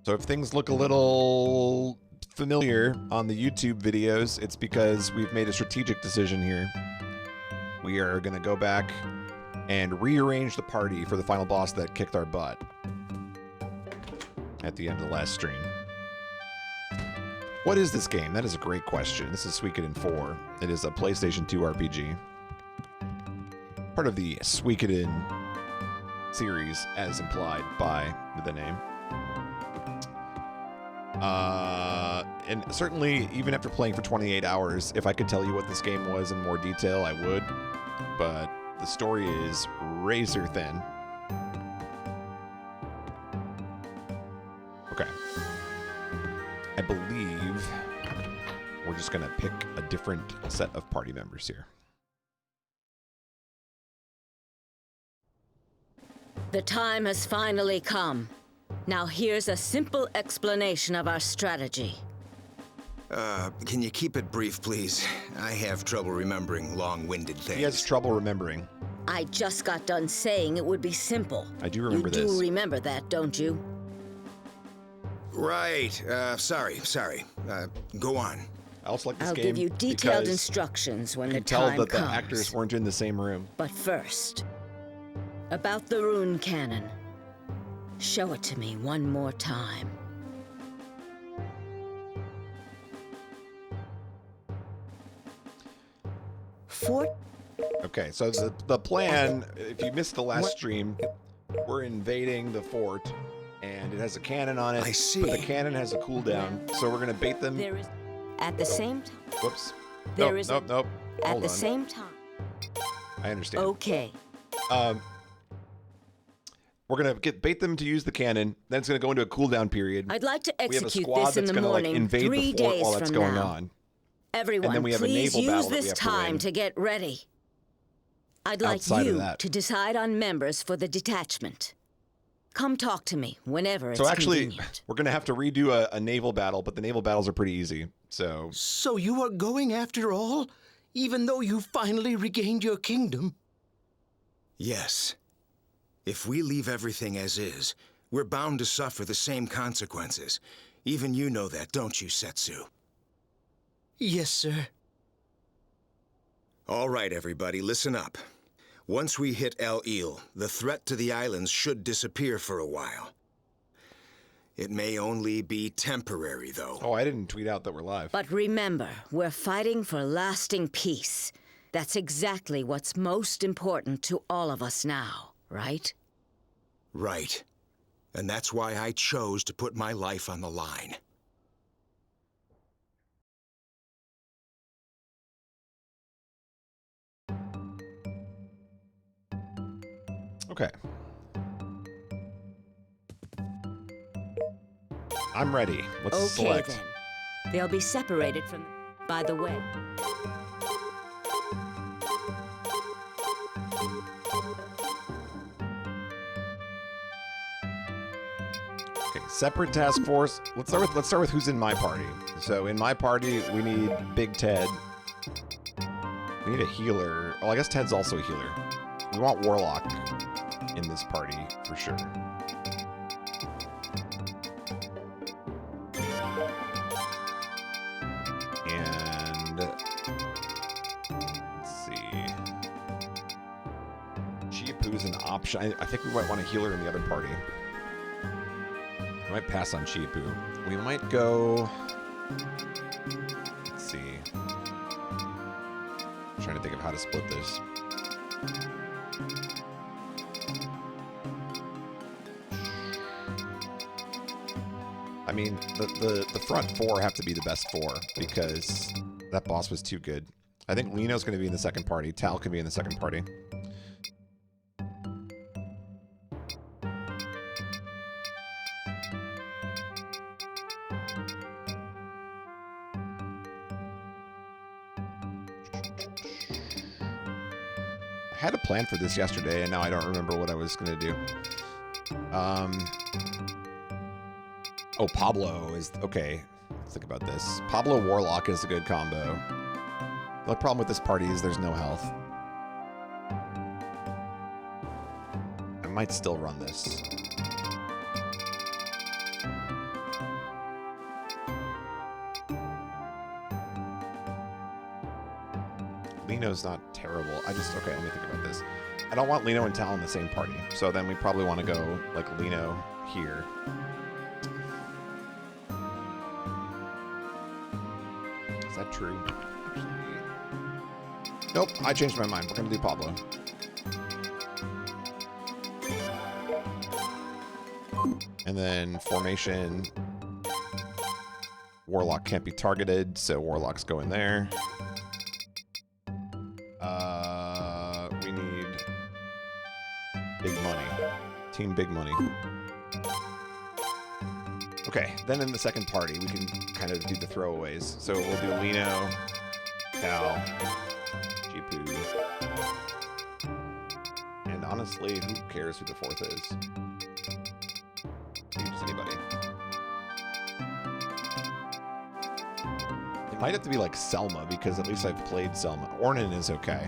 So if things look a little familiar on the YouTube videos, it's because we've made a strategic decision here. We are going to go back and rearrange the party for the final boss that kicked our butt at the end of the last stream. What is this game? That is a great question. This is Suikoden IV. It is a PlayStation 2 RPG. Part of the Suikoden series, as implied by the name. And certainly, even after playing for 28 hours, if I could tell you what this game was in more detail, I would. But the story is razor thin. Okay. I believe we're just going to pick a different set of party members here. The time has finally come. Now here's a simple explanation of our strategy. Can you keep it brief, please? I have trouble remembering long-winded things. He has trouble remembering. I just got done saying it would be simple. I do remember this. You do remember that, don't you? Right. Sorry. Go on. I also like this I'll game give you detailed because instructions when you the can tell time that comes. the actors weren't in the same room. But first, about the rune cannon. Show it to me one more time. Okay, so the plan, if you missed the last stream, we're invading the fort, and it has a cannon on it. I see. But the cannon has a cooldown, so we're going to bait them. There is, at the same time. Whoops. There Nope, is nope, nope. At Hold the on. same time. I understand. Okay. We're going to bait them to use the cannon, then it's going to go into a cooldown period. I'd like to We have a execute squad this in that's the going to morning, invade 3 the fort days while that's from going now. on. Everyone, we have a please naval battle use that we this have to time win. to get ready. I'd like Outside of you that. to decide on members for the detachment. Come talk to me whenever it's So actually, convenient. we're going to have to redo a naval battle, but the naval battles are pretty easy. So you are going after all? Even though you finally regained your kingdom? Yes. If we leave everything as is, we're bound to suffer the same consequences. Even you know that, don't you, Setsu? Yes, sir. All right, everybody, listen up. Once we hit El Il, the threat to the islands should disappear for a while. It may only be temporary, though. Oh, I didn't tweet out that we're live. But remember, we're fighting for lasting peace. That's exactly what's most important to all of us now, right? Right. And that's why I chose to put my life on the line. Okay. I'm ready. Let's Okay, select. then. They'll be separated from... By the way, Okay, separate task force. Let's start with who's in my party. So in my party, we need Big Ted. We need a healer. Well, I guess Ted's also a healer. We want Warlock in this party for sure. And let's see. Chiapu's an option. I think we might want a healer in the other party. I might pass on Chiapu. We might go... Let's see. I'm trying to think of how to split this. I mean, the front four have to be the best four because that boss was too good. I think Lino's going to be in the second party. Tal can be in the second party. I had a plan for this yesterday, and now I don't remember what I was going to do. Oh, Pablo is... Okay, let's think about this. Pablo Warlock is a good combo. The only problem with this party is there's no health. I might still run this. Lino's not terrible. Okay, let me think about this. I don't want Lino and Tal in the same party. So then we probably want to go, like, Lino here. Is that true? Actually, nope, I changed my mind. We're going to do Pablo. And then formation. Warlock can't be targeted, so Warlocks go in there. We need big money. Team big money. Okay, then in the second party, we can kind of do the throwaways. So we'll do Lino, Tal, Jipu. And honestly, who cares who the fourth is? Just anybody. It might have to be like Selma, because at least I've played Selma. Ornan is okay.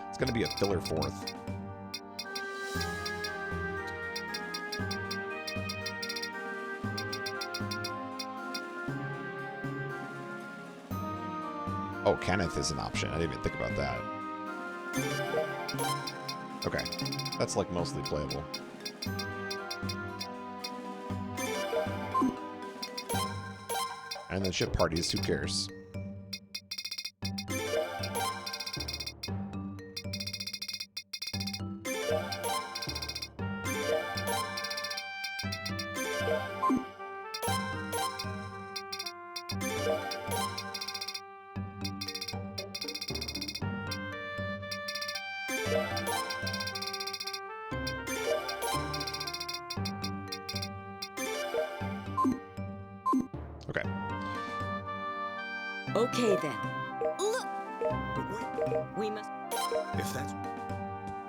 It's gonna be a filler fourth. Oh, Kenneth is an option. I didn't even think about that. Okay, that's like mostly playable. And then ship parties, who cares? Okay. Okay then. Look! We must... If that's...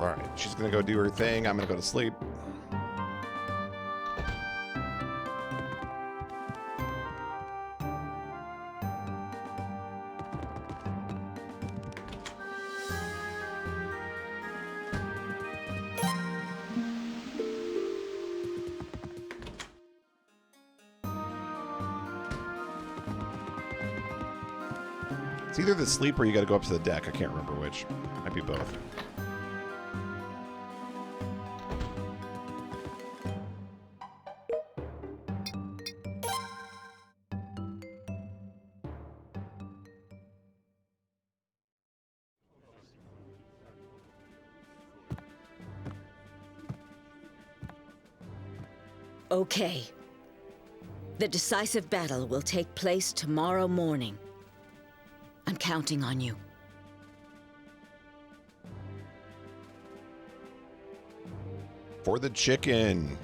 Alright, she's gonna go do her thing. I'm gonna go to sleep. It's either the sleep or you gotta go up to the deck. I can't remember which. Might be both. Okay. The decisive battle will take place tomorrow morning. I'm counting on you. For the chicken.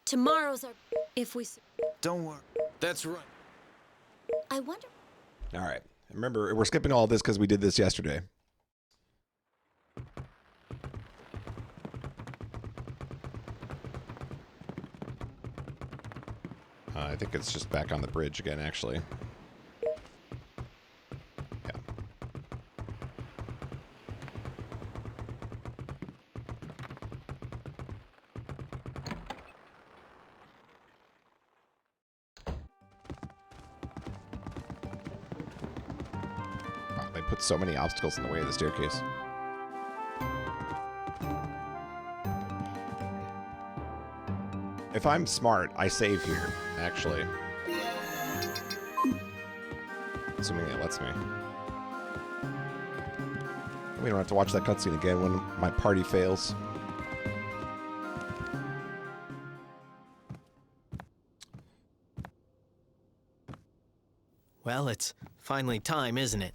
Tomorrow's our... If we... Don't worry. That's right. I wonder... All right. Remember, we're skipping all this because we did this yesterday. I think it's just back on the bridge again, actually. Yeah. Wow, they put so many obstacles in the way of the staircase. If I'm smart, I save here, actually. Assuming it lets me. We don't have to watch that cutscene again when my party fails. Well, it's finally time, isn't it?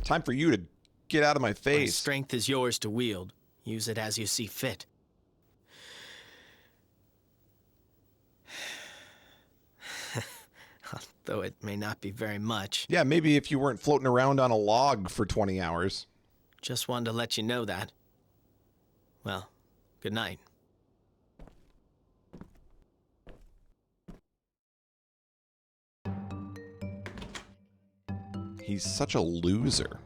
Time for you to get out of my My face. strength is yours to wield. Use it as you see fit. Though it may not be very much. Yeah, maybe if you weren't floating around on a log for 20 hours. Just wanted to let you know that. Well, good night. He's such a loser.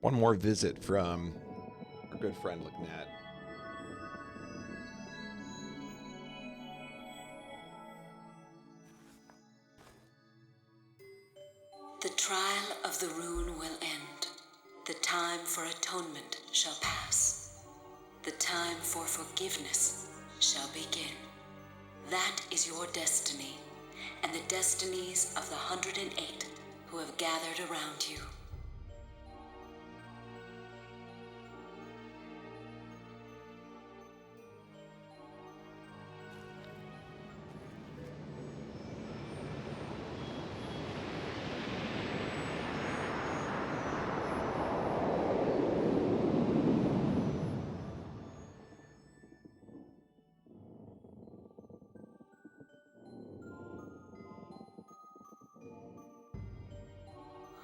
One more visit from our good friend Lignat. The trial of the rune will end. The time for atonement shall pass. The time for forgiveness shall begin. That is your destiny, and the destinies of the 108 who have gathered around you.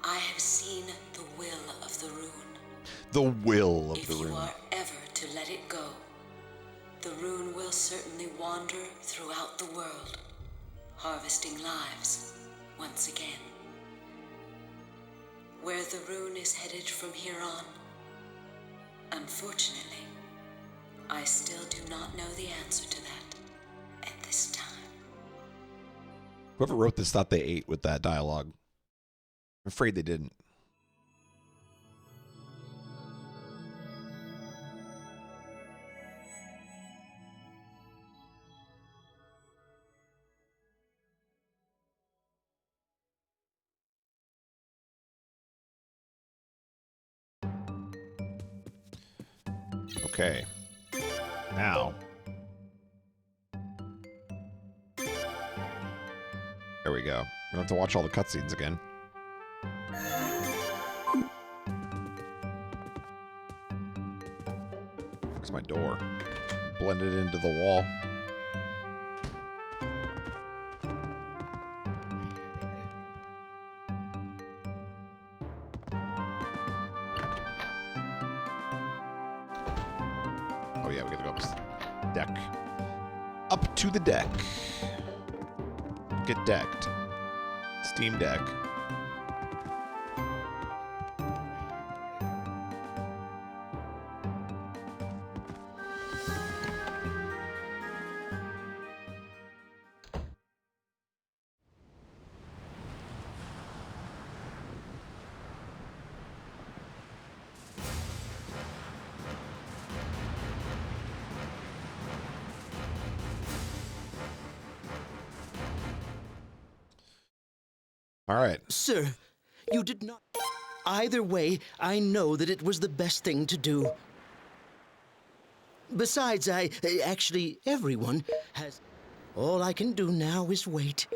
I have seen the will of the rune. The will of If the you rune. are ever to let it go, the rune will certainly wander throughout the world, harvesting lives once again. Where the rune is headed from here on, unfortunately, I still do not know the answer to that at this time. Whoever wrote this thought they ate with that dialogue. I'm afraid they didn't. Okay. Now. There we go. We don't have to watch all the cutscenes again. Where's my door? Blended into the wall. Oh yeah, we gotta go up this deck. Up to the deck. Get decked. Steam Deck. All right. Sir, you did not. Either way, I know that it was the best thing to do. Besides, actually, everyone has. All I can do now is wait.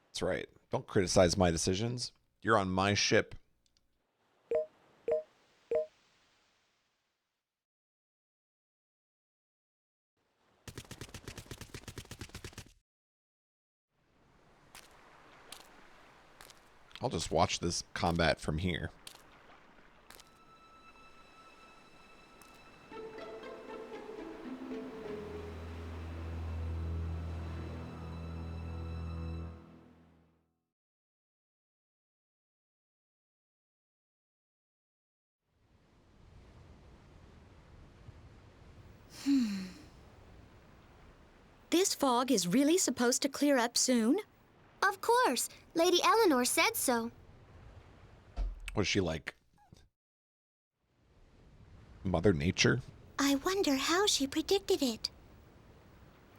That's right. Don't criticize my decisions. You're on my ship. I'll just watch this combat from here. This fog is really supposed to clear up soon? Of course. Lady Eleanor said so. Was she like Mother Nature? I wonder how she predicted it.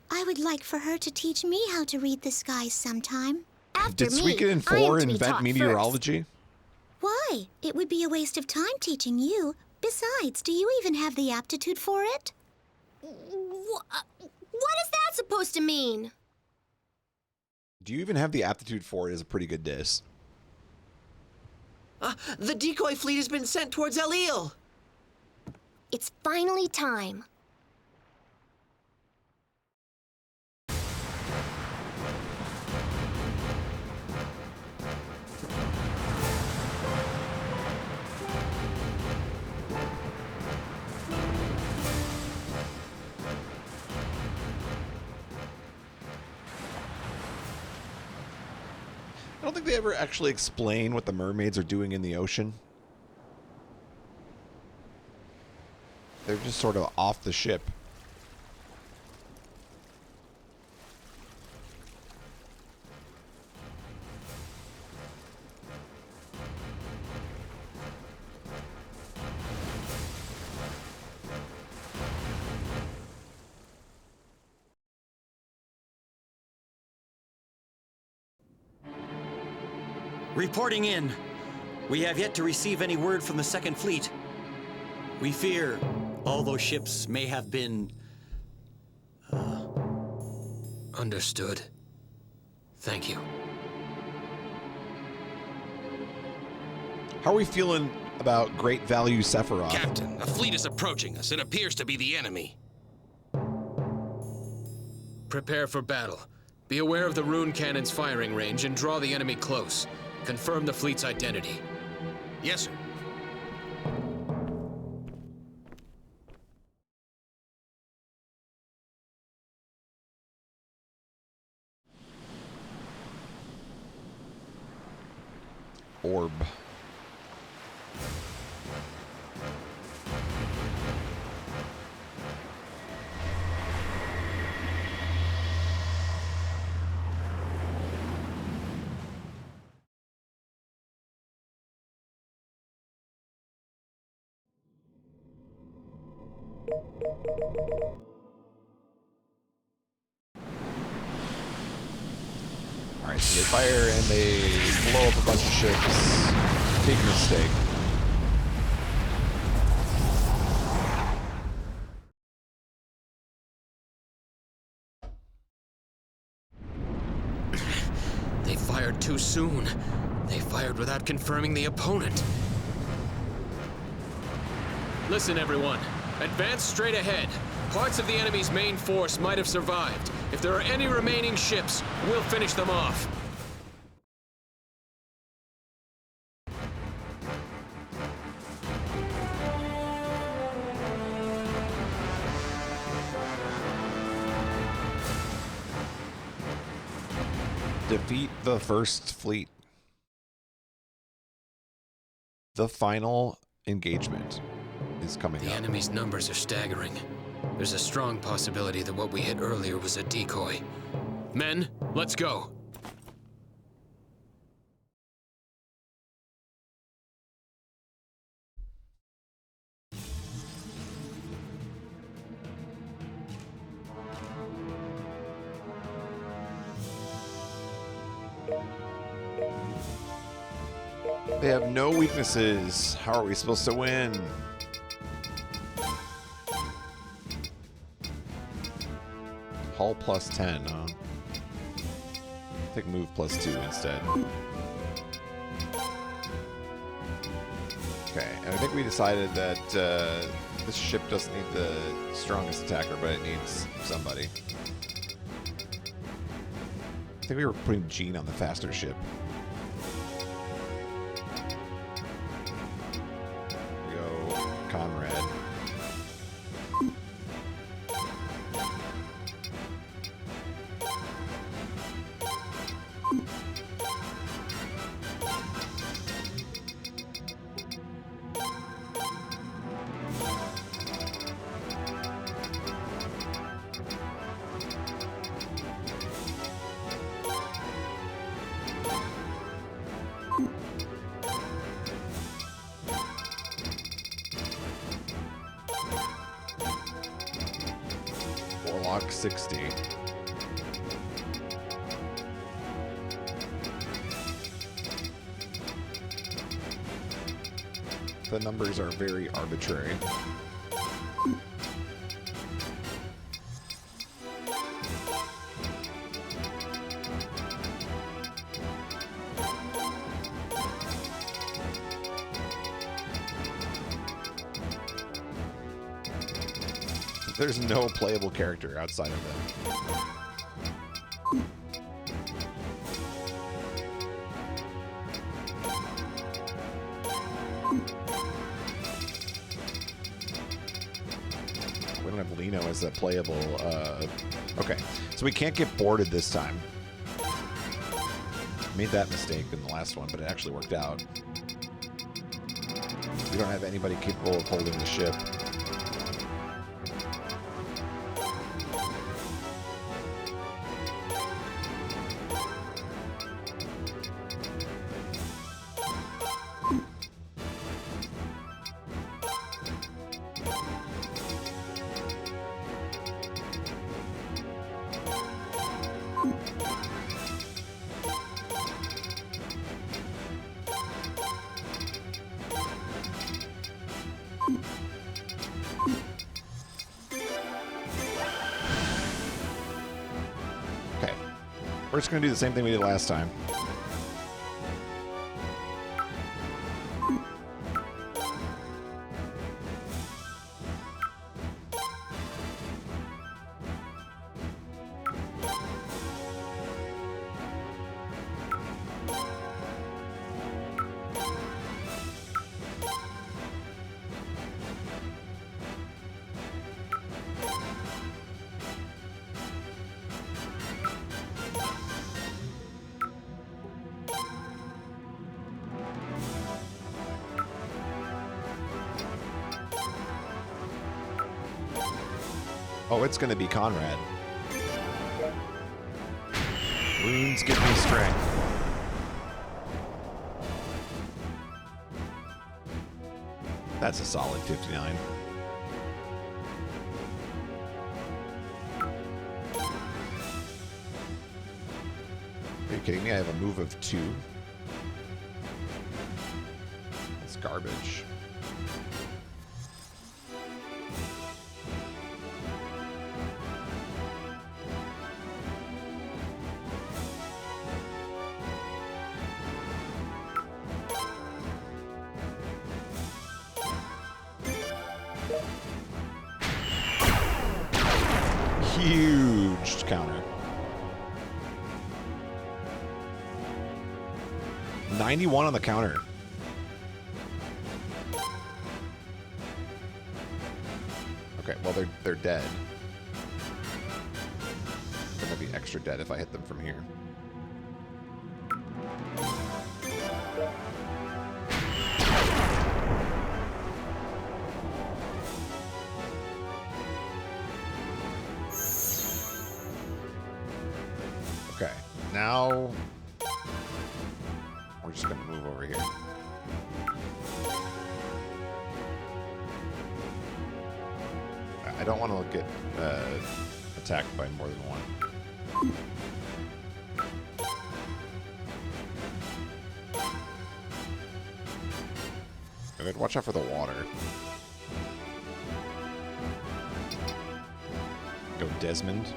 I would like for her to teach me how to read the skies sometime. after Did me. Suikoden I am 4 to be invent taught meteorology? first. Why? It would be a waste of time teaching you. Besides, do you even have the aptitude for it? What is that supposed to mean? Do you even have the aptitude for it is a pretty good diss. The decoy fleet has been sent towards El-Il. It's finally time. I don't think they ever actually explain what the mermaids are doing in the ocean. They're just sort of off the ship. Reporting in. We have yet to receive any word from the Second Fleet. We fear all those ships may have been... Understood. Thank you. How are we feeling about Great Value Sephiroth? Captain, a fleet is approaching us. It appears to be the enemy. Prepare for battle. Be aware of the rune cannon's firing range and draw the enemy close. Confirm the fleet's identity. Yes, sir. Orb. Alright, so they fire and they blow up a bunch of ships. Big mistake. They fired too soon. They fired without confirming the opponent. Listen, everyone. Advance straight ahead. Parts of the enemy's main force might have survived. If there are any remaining ships, we'll finish them off. Defeat the First Fleet. The final engagement is coming The up. enemy's numbers are staggering. There's a strong possibility that what we hit earlier was a decoy. Men, let's go. They have no weaknesses. How are we supposed to win? Hull plus 10, huh? I think move plus 2 instead. Okay, and I think we decided that this ship doesn't need the strongest attacker, but it needs somebody. I think we were putting Jean on the faster ship. There we go, Conrad. Warlock 60. the numbers are very arbitrary. There's no playable character outside of them. We don't have Lino as a playable. Okay, so we can't get boarded this time. Made that mistake in the last one, but it actually worked out. We don't have anybody capable of holding the ship. We're just going to do the same thing we did last time. Oh, it's going to be Conrad. Runes give me strength. That's a solid 59. Are you kidding me? I have a move of 2. That's garbage. Huge counter. 91 on the counter. Okay, well they're dead. They're gonna be extra dead if I hit them from here. Okay, now we're just gonna move over here. I don't want to get attacked by more than one. Good, watch out for the water. Go Desmond.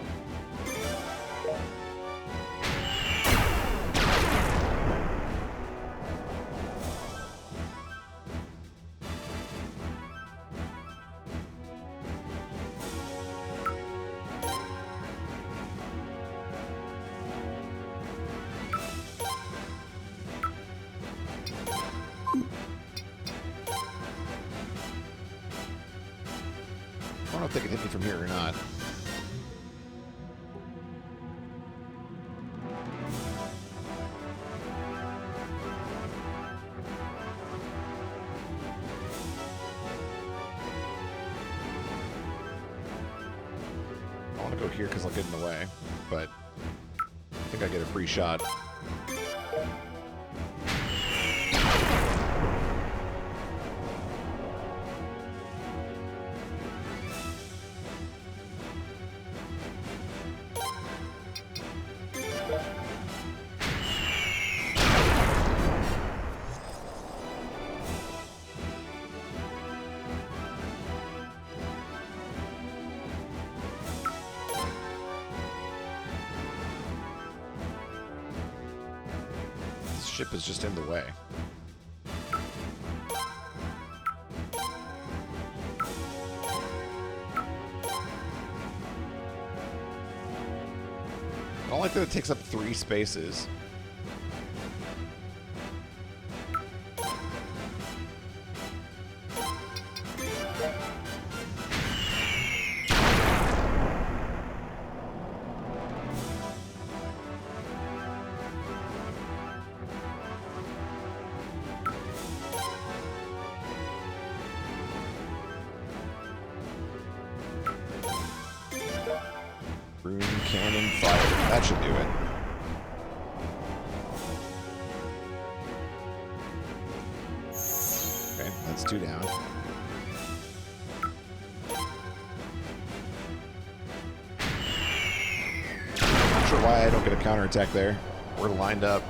I don't know if they can hit me from here or not. I want to go here because I'll get in the way, but I think I get a free shot. ship is just in the way. I don't like that it takes up 3 spaces. Rune cannon fire. That should do it. Okay, that's 2 down. Not sure why I don't get a counterattack there. We're lined up.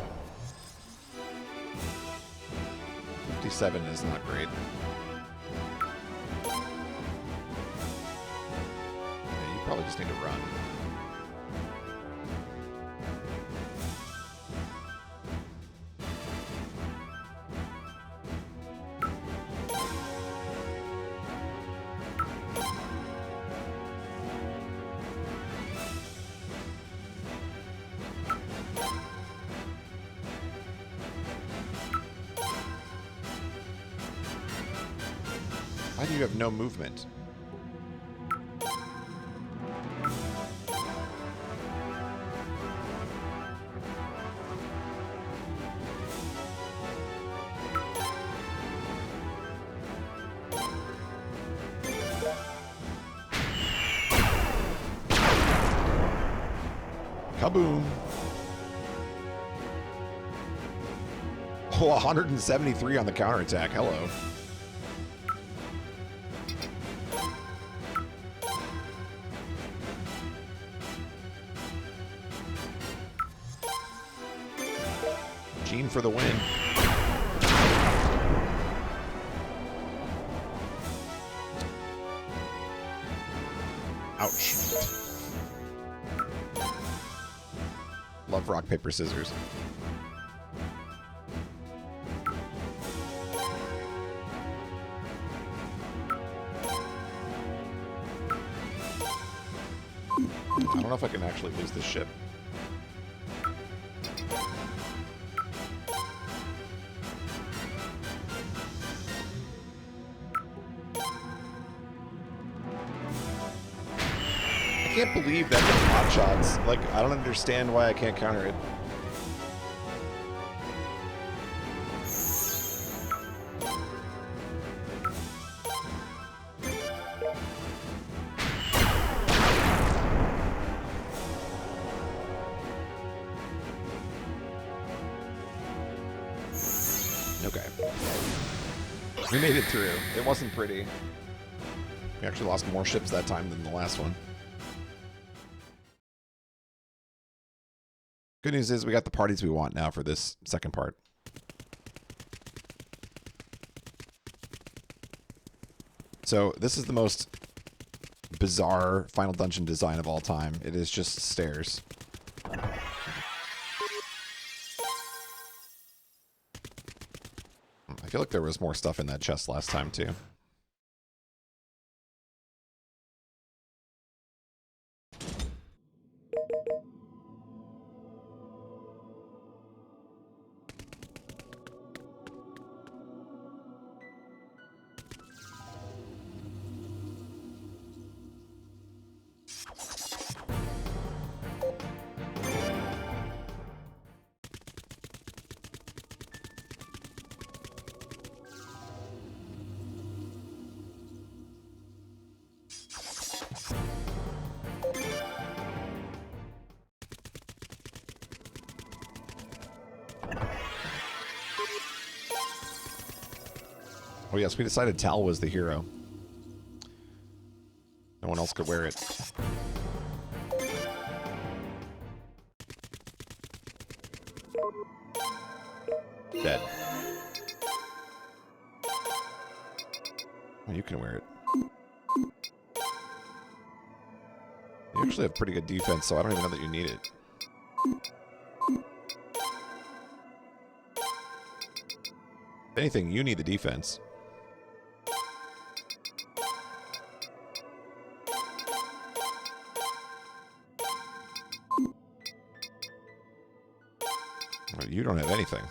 57 is not great. Yeah, you probably just need to run. Why do you have no movement? Kaboom! Oh, 173 on the counterattack. Hello. Gene for the win. Ouch. Love rock, paper, scissors. I don't know if I can actually lose this ship. I can't believe that with hot shots. Like, I don't understand why I can't counter it. Okay. We made it through. It wasn't pretty. We actually lost more ships that time than the last one. Good news is we got the parties we want now for this second part. So this is the most bizarre final dungeon design of all time. It is just stairs. I feel like there was more stuff in that chest last time too. Oh yes, we decided Tal was the hero. No one else could wear it. Dead. Oh, you can wear it. You actually have pretty good defense, so I don't even know that you need it. If anything, you need the defense. Well, you don't have anything.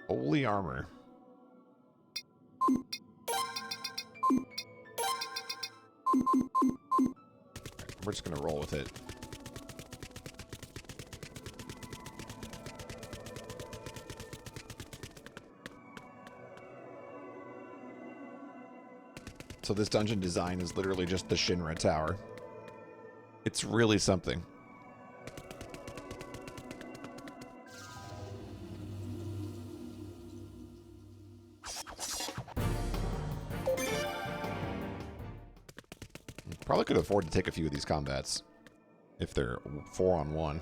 Holy armor. We're just gonna roll with it. So this dungeon design is literally just the Shinra Tower. It's really something. Probably could afford to take a few of these combats if they're 4-on-1.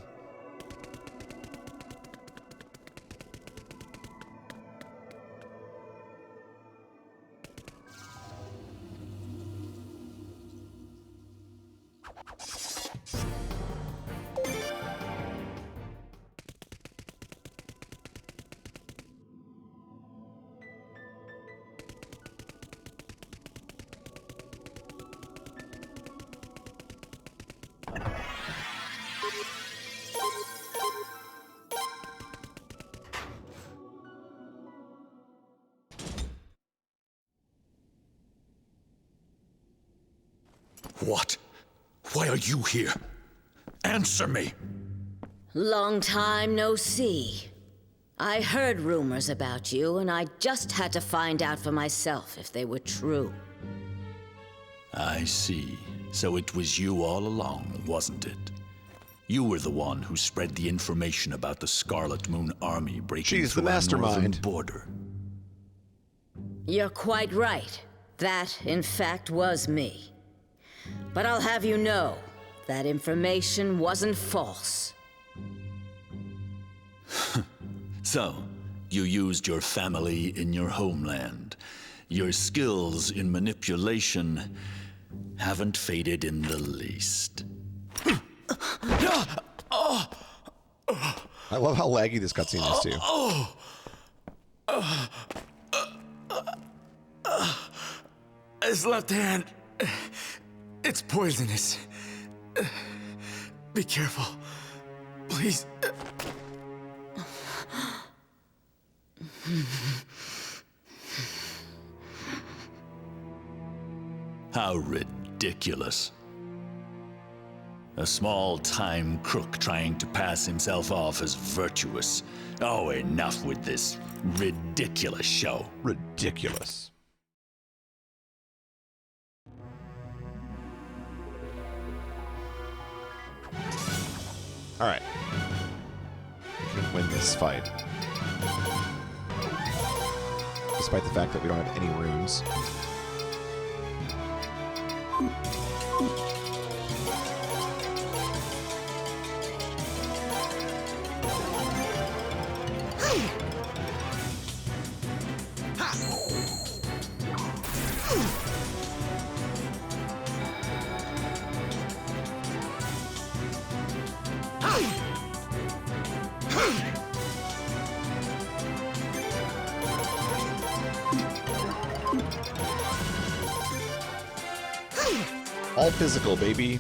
What? Why are you here? Answer me! Long time no see. I heard rumors about you, and I just had to find out for myself if they were true. I see. So it was you all along, wasn't it? You were the one who spread the information about the Scarlet Moon Army breaking through our northern border. You're quite right. That, in fact, was me. But I'll have you know, that information wasn't false. So, you used your family in your homeland. Your skills in manipulation haven't faded in the least. I love how laggy this cutscene is, too. His left hand. It's poisonous. Be careful. Please. How ridiculous. A small-time crook trying to pass himself off as virtuous. Oh, enough with this ridiculous show. Ridiculous. All right. We can win this fight. Despite the fact that we don't have any runes. All physical, baby.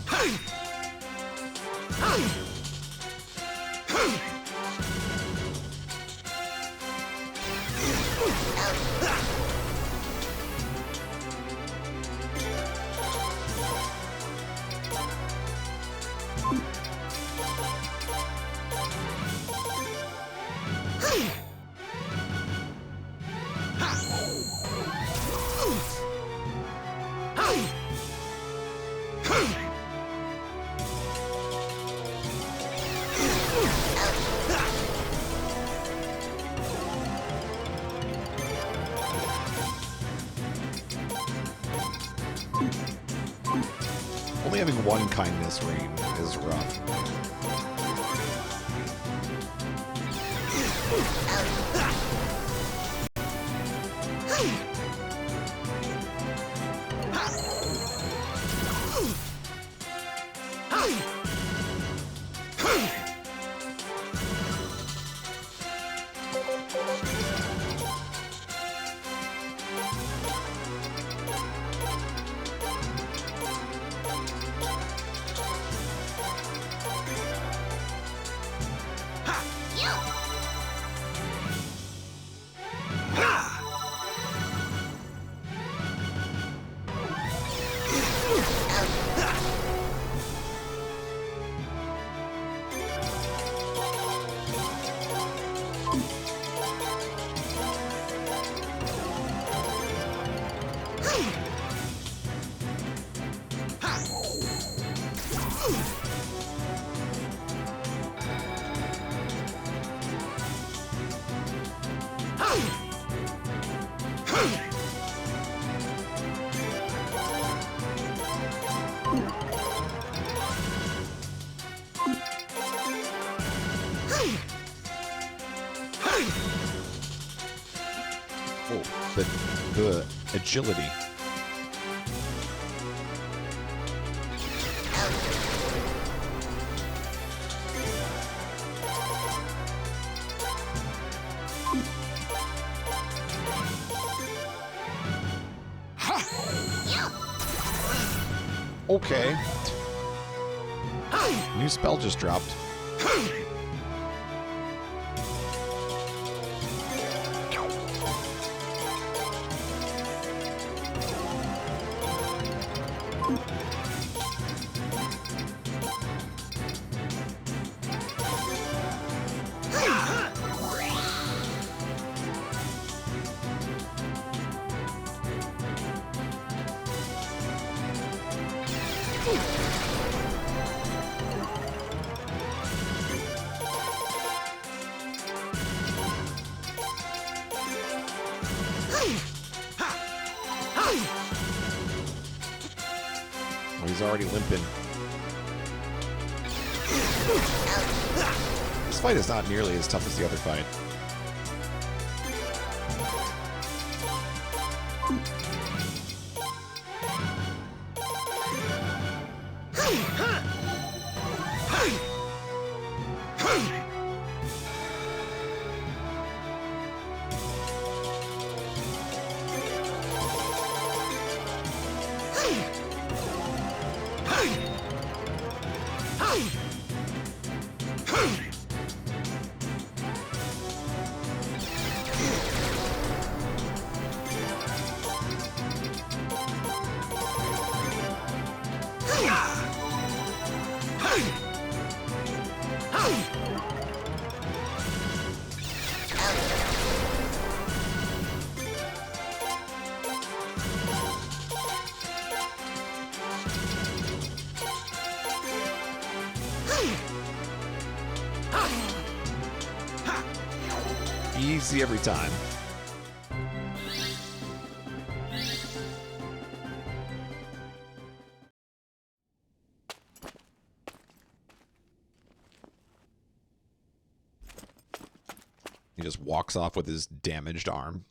Only having one kindness ring is rough. Oh, the agility. Okay. New spell just dropped. Oh, he's already limping. This fight is not nearly as tough as the other fight. Easy every time. He just walks off with his damaged arm.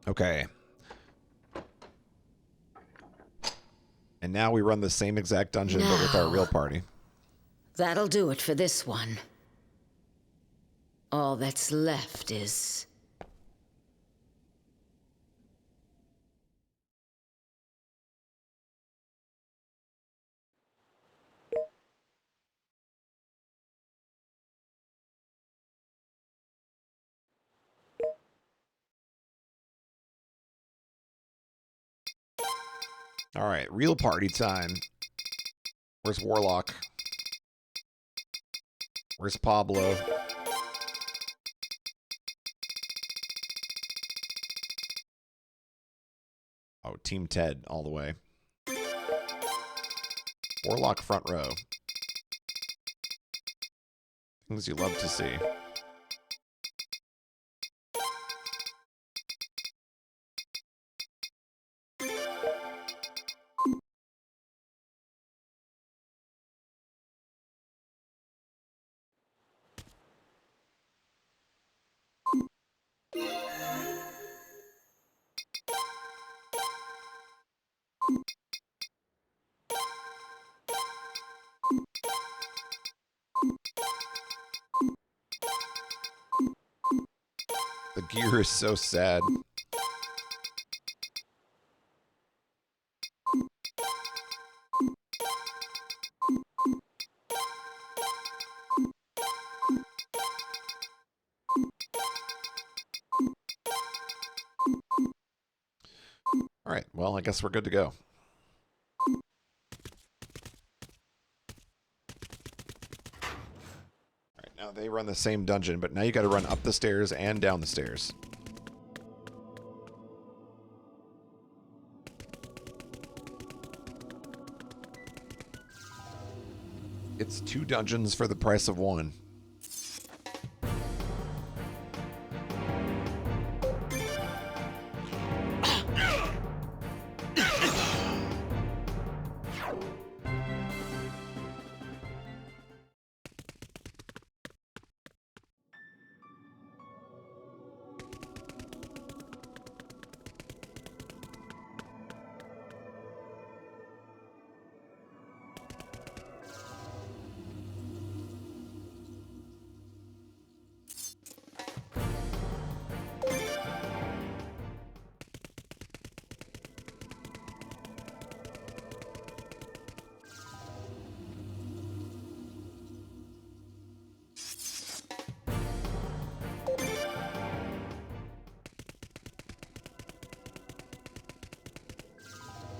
Okay. And now we run the same exact dungeon, but with our real party. That'll do it for this one. All that's left is... All right, real party time. Where's Warlock? Where's Pablo? Oh, Team Ted all the way. Warlock front row. Things you love to see. The gear is so sad. All right, well, I guess we're good to go. All right, now they run the same dungeon, but now you got to run up the stairs and down the stairs. It's 2 dungeons for the price of 1.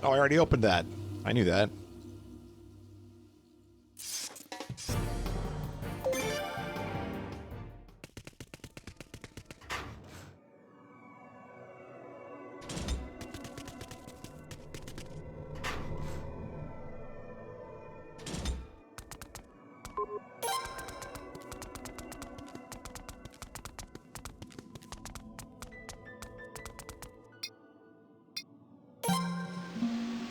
Oh, I already opened that. I knew that.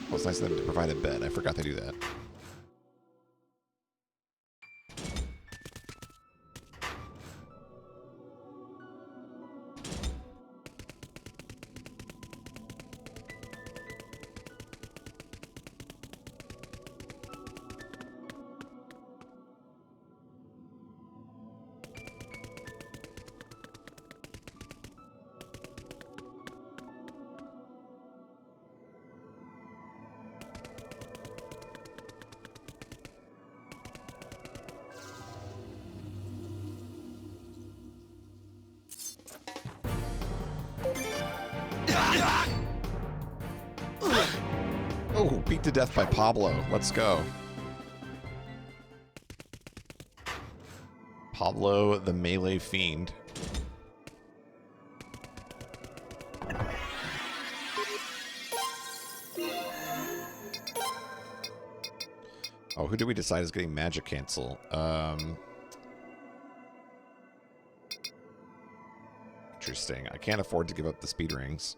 Well, it's nice of them to provide a bed. I forgot to do that. Oh, beat to death by Pablo. Let's go. Pablo the Melee Fiend. Oh, who did we decide is getting magic cancel? Interesting. I can't afford to give up the speed rings.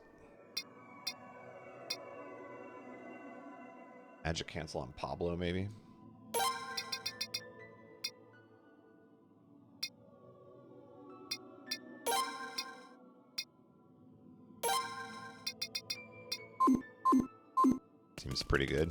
Magic cancel on Pablo, maybe? Seems pretty good.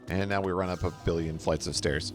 And now we run up a billion flights of stairs.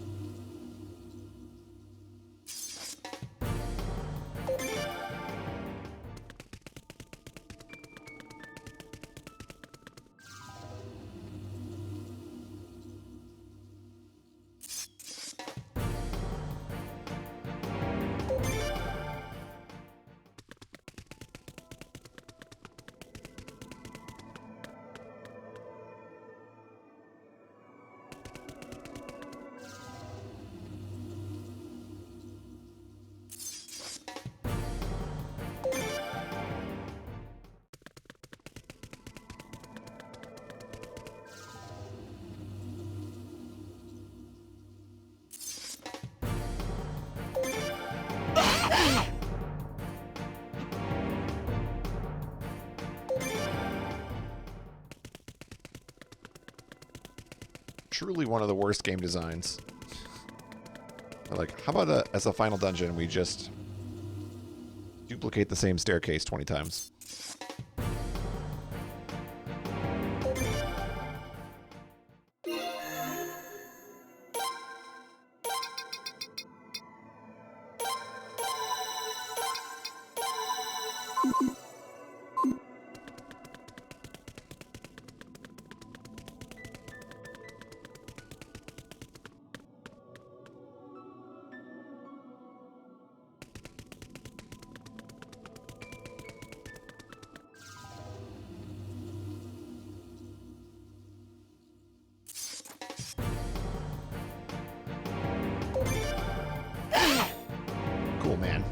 truly one of the worst game designs. Like, how about as a final dungeon, we just duplicate the same staircase 20 times? Cool, man.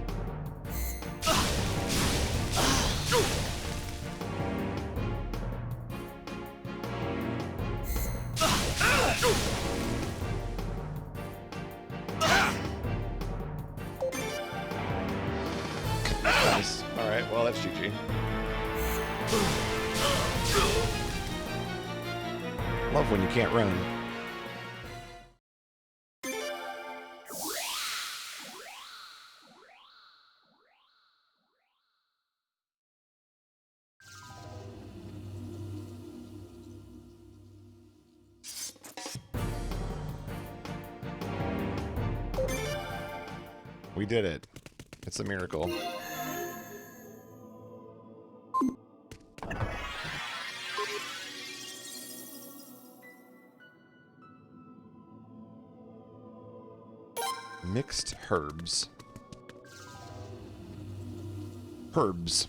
Nice. Alright, well, that's GG. Love when you can't run. We did it. It's a miracle. Mixed herbs. Herbs.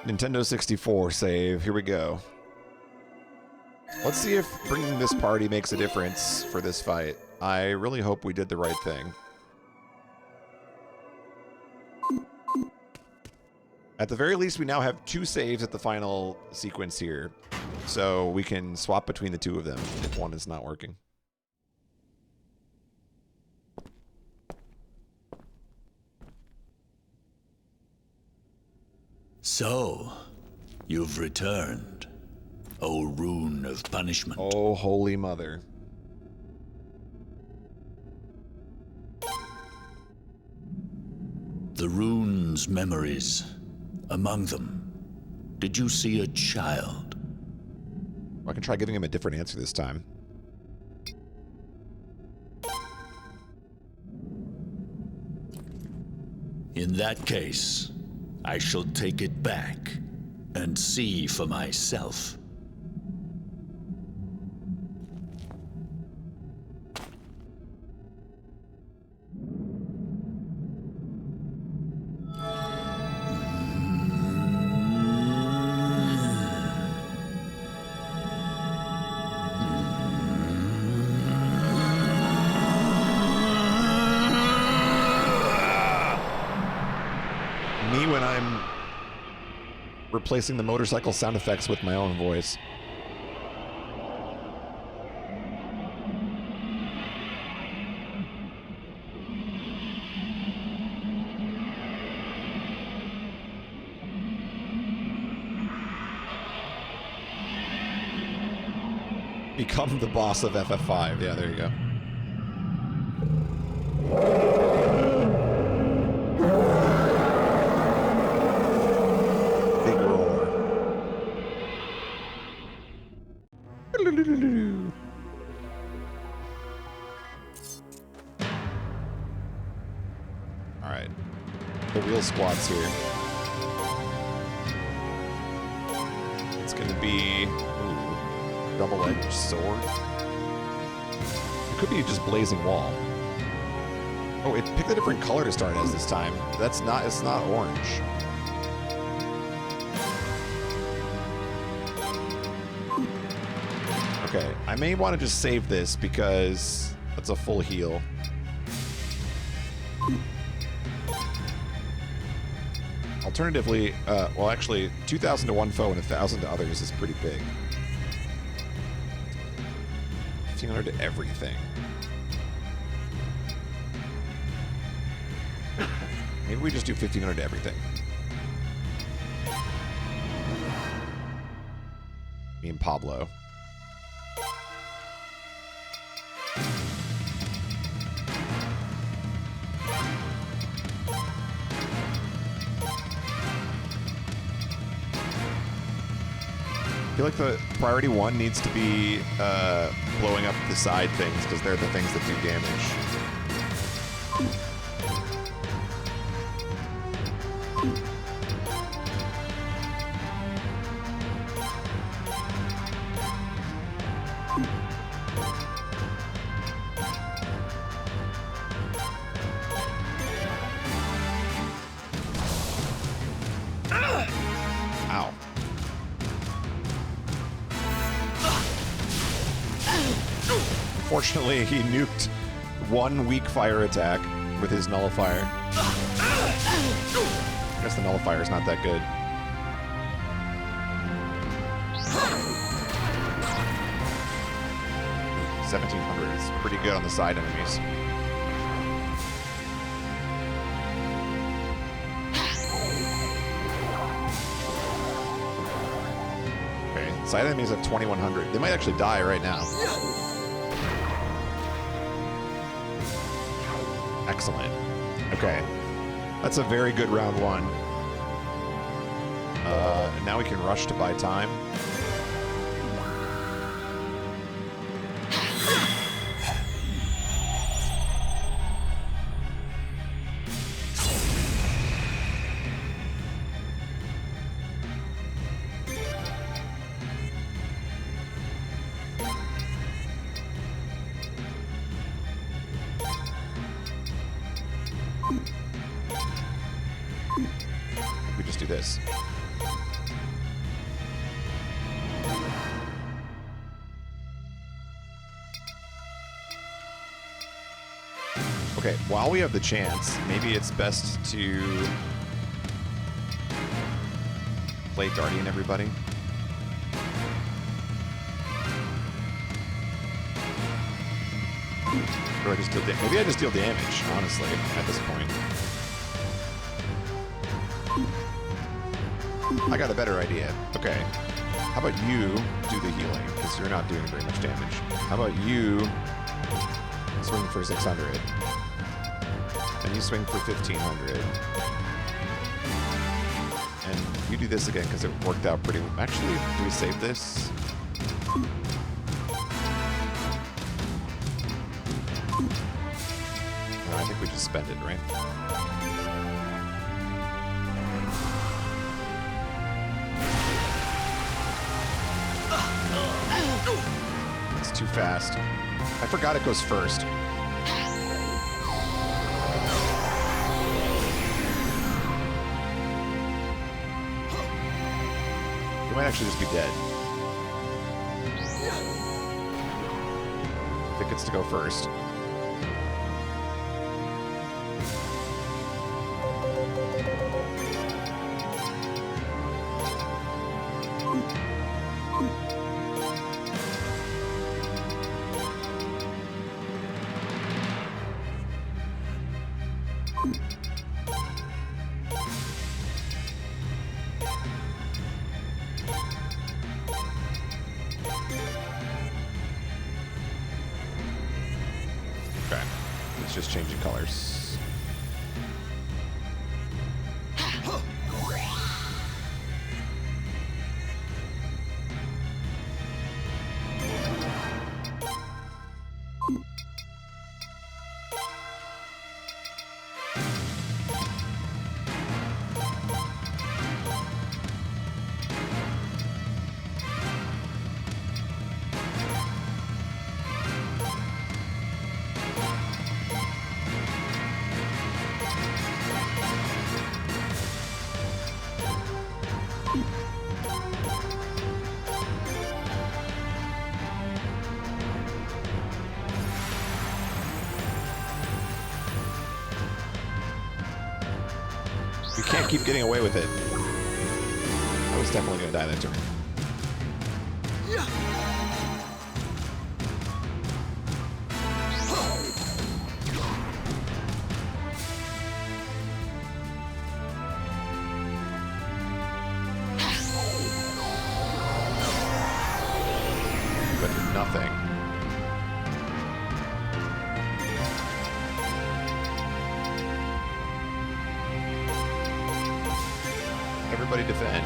Nintendo 64 save. Here we go. Let's see if bringing this party makes a difference for this fight. I really hope we did the right thing. At the very least, we now have 2 saves at the final sequence here. So we can swap between the 2 of them if one is not working. So, you've returned, O rune of punishment. Oh, holy mother. The rune's memories. Among them, did you see a child? I can try giving him a different answer this time. In that case, I shall take it back and see for myself. Replacing the motorcycle sound effects with my own voice. Become the boss of FF5. Yeah, there you go. Alright. The real squad's here. It's gonna be... Ooh, double-edged sword. It could be just blazing wall. Oh, it picked a different color to start as this time. It's not orange. Okay, Okay, I may want to just save this because that's a full heal. Alternatively, well, actually, 2,000 to one foe and 1,000 to others is pretty big. 1,500 to everything. Maybe we just do 1,500 to everything. Me and Pablo. I feel like the priority 1 needs to be blowing up the side things because they're the things that do damage. Ow. Unfortunately, he nuked one weak fire attack with his nullifier. I guess the nullifier is not that good. $1,700 is pretty good on the side enemies. Okay, side enemies have 2,100. They might actually die right now. Excellent. Okay. That's a very good round 1. And now we can rush to buy time. We just do this. Okay, while we have the chance, maybe it's best to play Guardian, everybody. Or I just deal maybe I just deal damage, honestly, at this point. I got a better idea. Okay. How about you do the healing, because you're not doing very much damage. How about you swing for 600? And you swing for 1,500. And you do this again, because it worked out pretty well. Actually, do we save this? No, I think we just spend it, right? It's too fast. I forgot it goes first. You might actually just be dead. I think it's to go first. Okay, it's just changing colors. can't keep getting away with it. I was definitely gonna die that turn. But nothing. Everybody defend.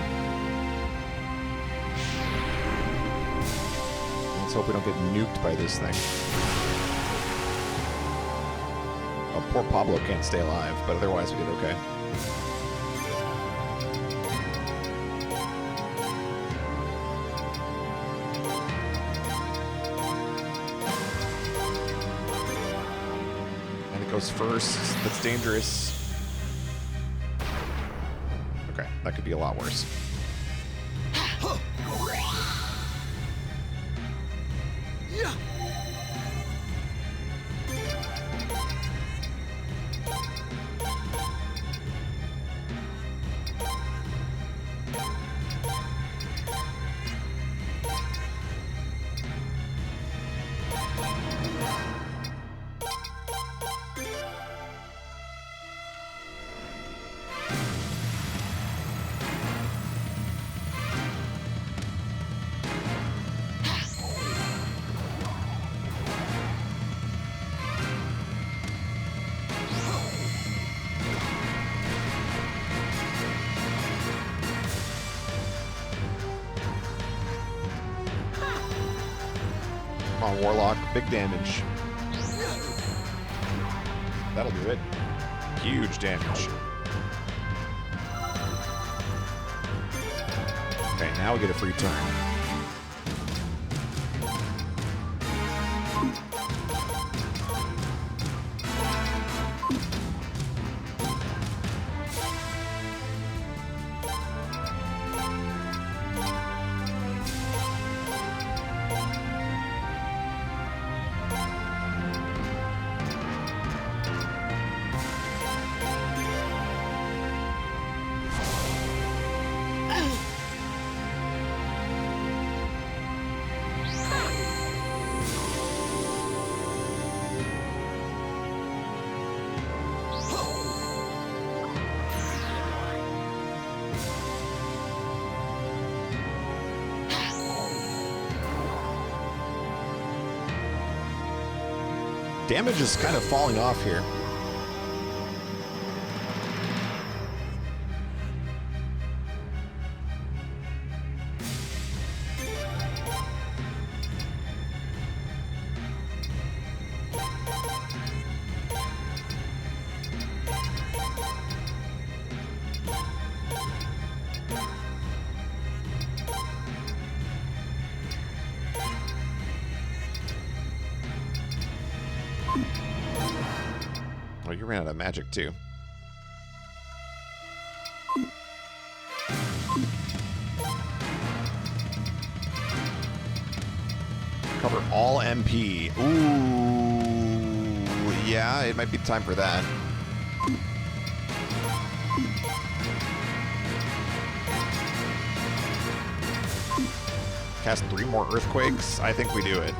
Let's hope we don't get nuked by this thing. Oh, poor Pablo can't stay alive, but otherwise we did okay. And it goes first. That's dangerous. Okay, that could be a lot worse. Come on, Warlock. Big damage. That'll do it. Huge damage. Okay, now we get a free turn. Damage is kind of falling off here. Oh, you ran out of magic too. Cover all MP. Ooh, yeah, it might be time for that. Cast 3 more earthquakes. I think we do it.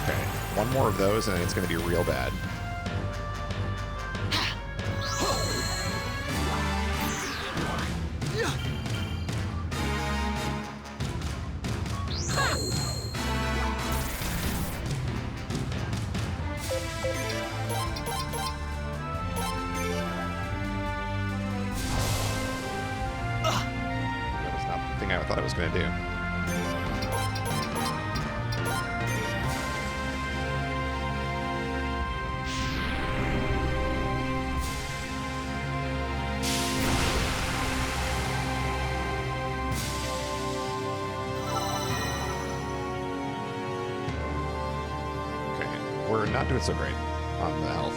Okay, one more of those and it's going to be real bad. That was not the thing I thought I was going to do. We're not doing so great on the health.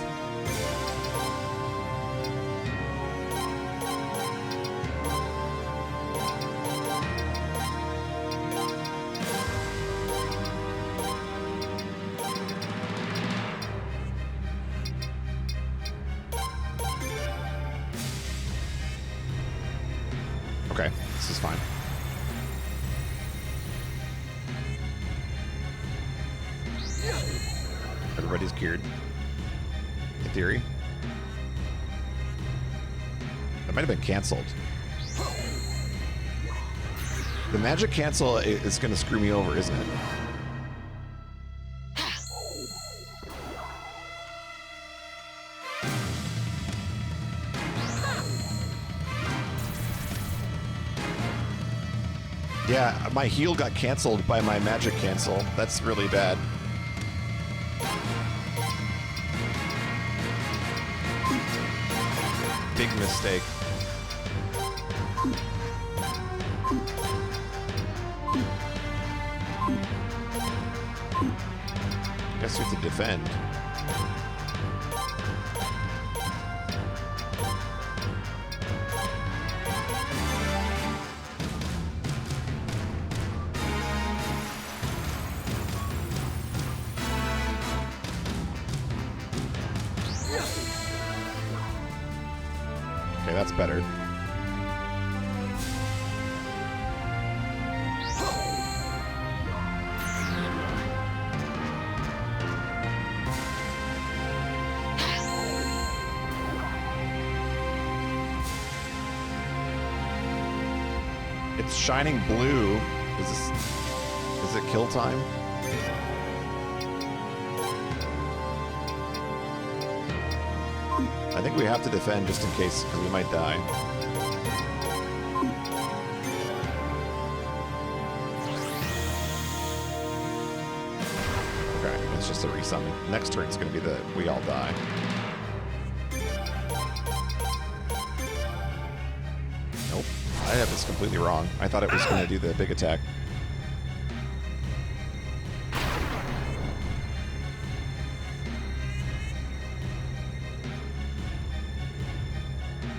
Okay, this is fine. Everybody's cured. In theory. That might have been canceled. The magic cancel is going to screw me over, isn't it? Yeah, my heal got canceled by my magic cancel. That's really bad. Big mistake. I guess you have to defend. Okay, that's better. It's shining blue. Is it kill time? I think we have to defend just in case, because we might die. Okay, it's just a resummon. Next turn is going to be the we all die. Nope. I have this completely wrong. I thought it was going to do the big attack.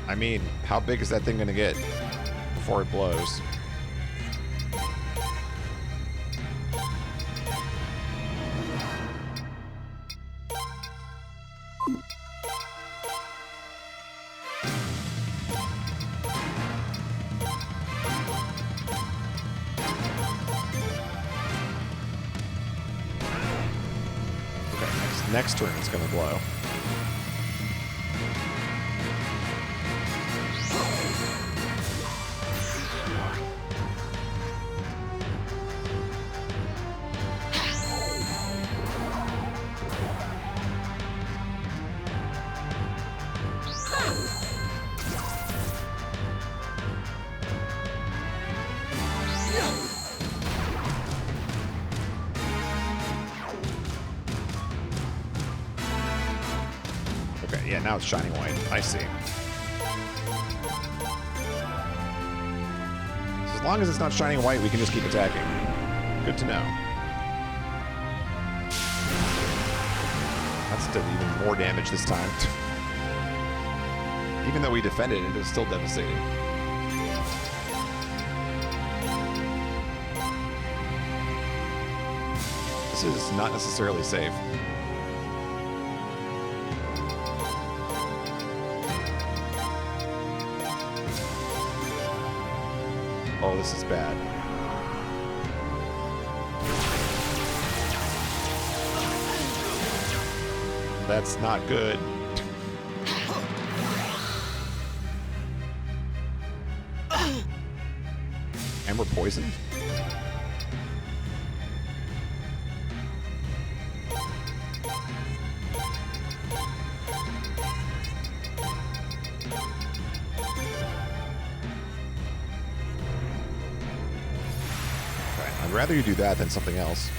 I mean, how big is that thing going to get before it blows? Okay, next turn it's going to blow. Yeah, now it's shining white. I see. So as long as it's not shining white, we can just keep attacking. Good to know. That's done even more damage this time. Even though we defended it, it was still devastating. This is not necessarily safe. Oh, this is bad. That's not good. And we're poisoned? I'd rather you do that than something else.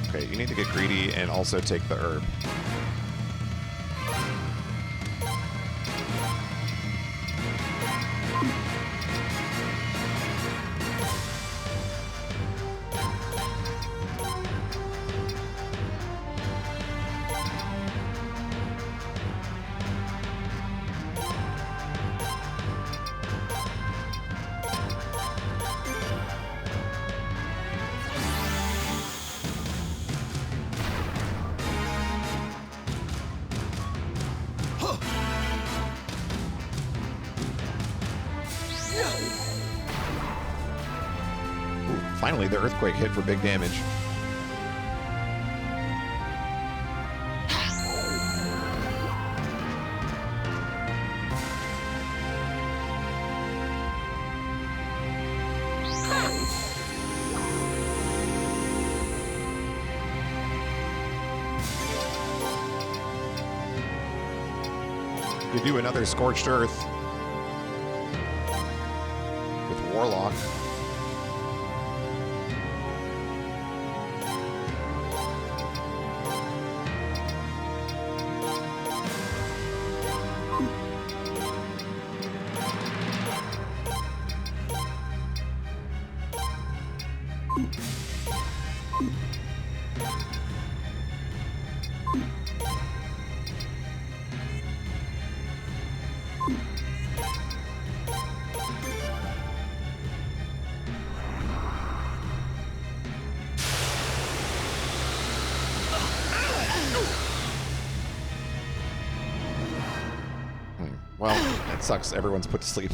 Okay, you need to get greedy and also take the herb. Ooh, finally, the earthquake hit for big damage. You do another Scorched Earth with Warlock. Well, that sucks. Everyone's put to sleep.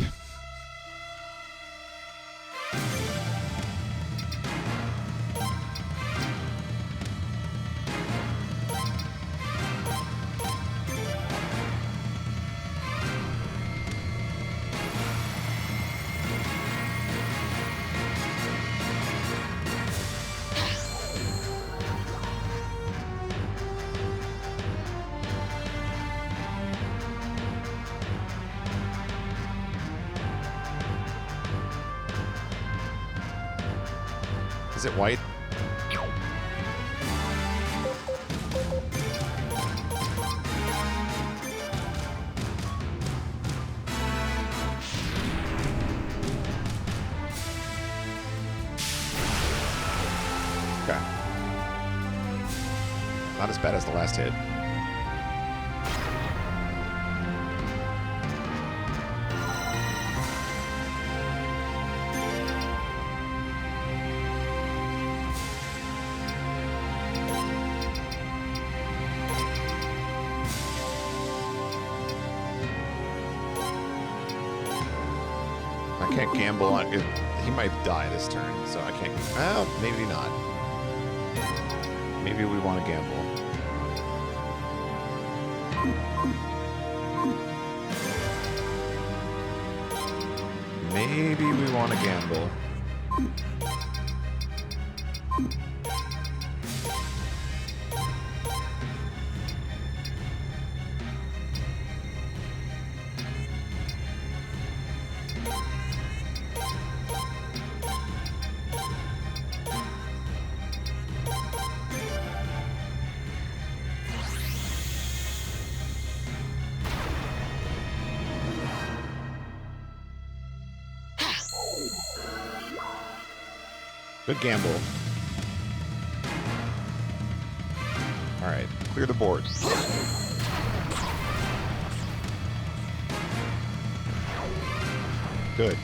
Is it white? Okay. Not as bad as the last hit. I can't gamble on it. He might die this turn, so I can't. Well, maybe not. Maybe we want to gamble. Maybe we want to gamble. Good gamble. All right, clear the board. Good.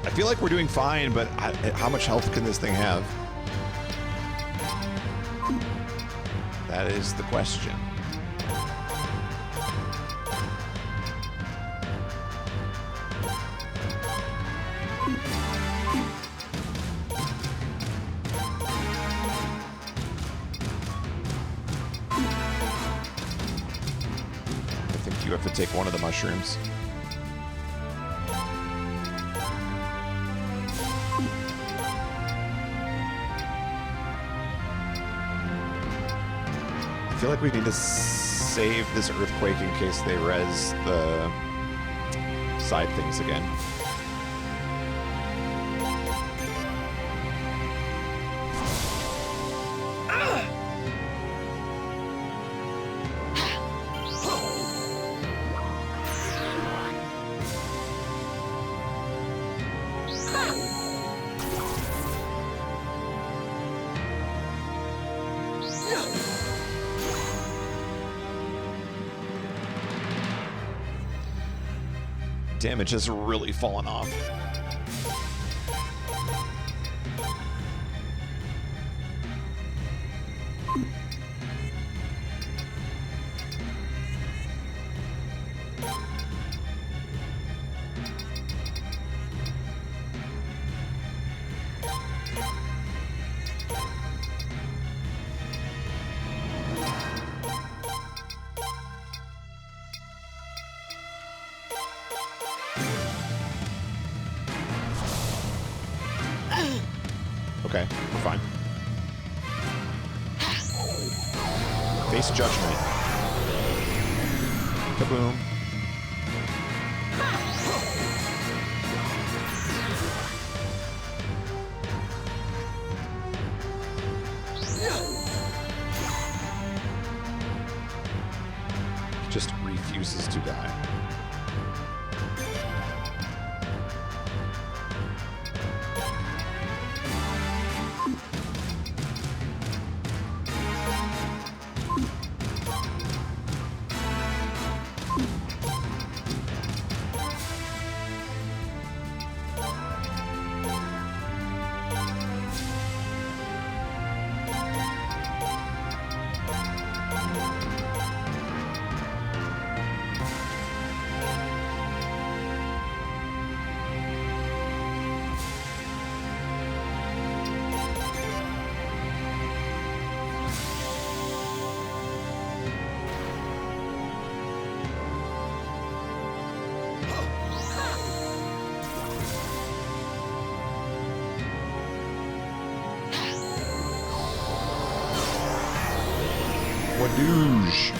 I feel like we're doing fine, but how much health can this thing have? That is the question. You have to take one of the mushrooms. I feel like we need to save this earthquake in case they res the side things again. Damage has really fallen off. Okay, we're fine. Face judgment. Kaboom. Just refuses to die. Wadoosh.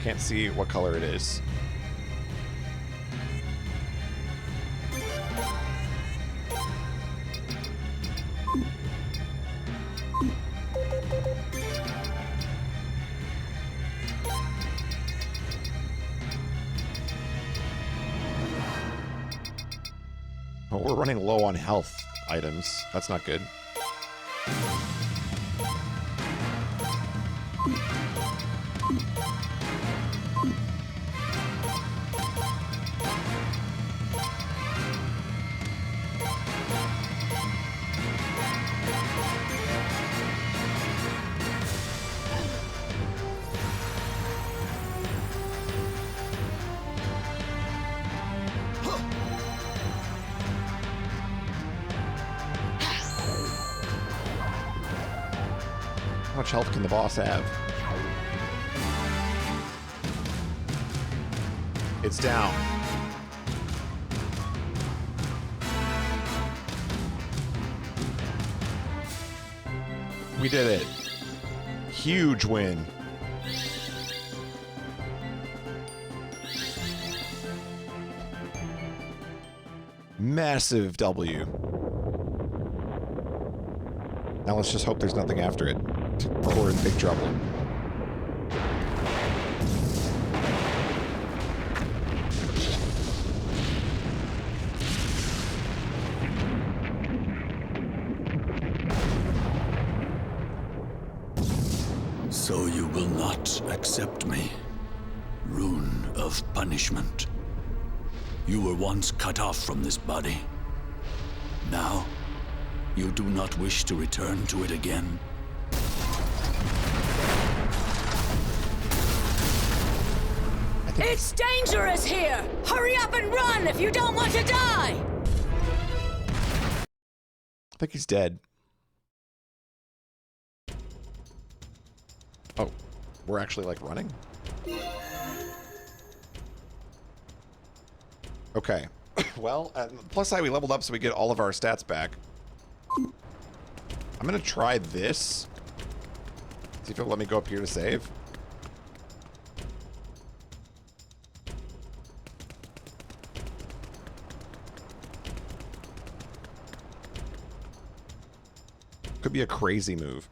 Can't see what color it is. Oh, we're running low on health items. That's not good. How much health can the boss have? It's down. We did it. Huge win. Massive W. Now let's just hope there's nothing after it. Or we're in big trouble. So you will not accept me, Rune of Punishment. You were once cut off from this body. Now, you do not wish to return to it again. It's dangerous here! Hurry up and run if you don't want to die! I think he's dead. Oh, we're actually, like, running? Okay. Well, plus side, we leveled up so we get all of our stats back. I'm gonna try this. See if it'll let me go up here to save. Could be a crazy move.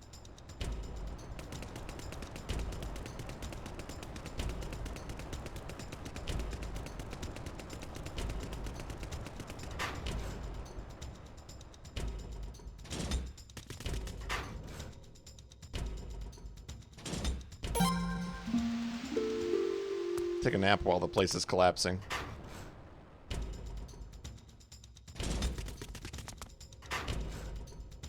Take a nap while the place is collapsing.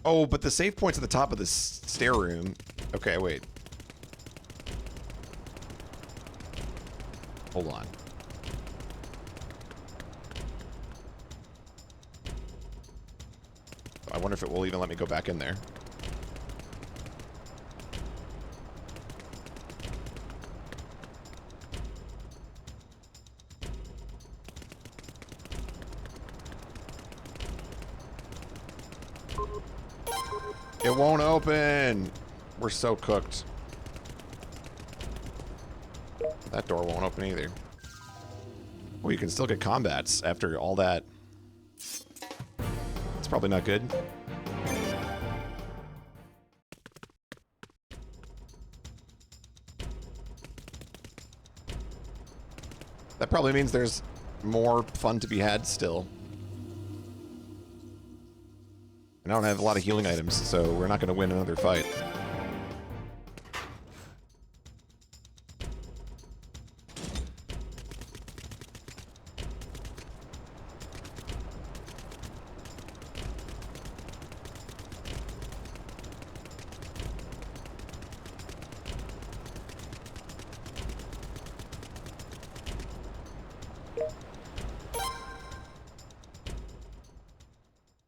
Oh, but the save point's at the top of this stair room. Okay, wait. Hold on. I wonder if it will even let me go back in there. It won't open. We're so cooked. That door won't open either. Well, you can still get combats after all that. It's probably not good. That probably means there's more fun to be had still. And I don't have a lot of healing items, so we're not going to win another fight.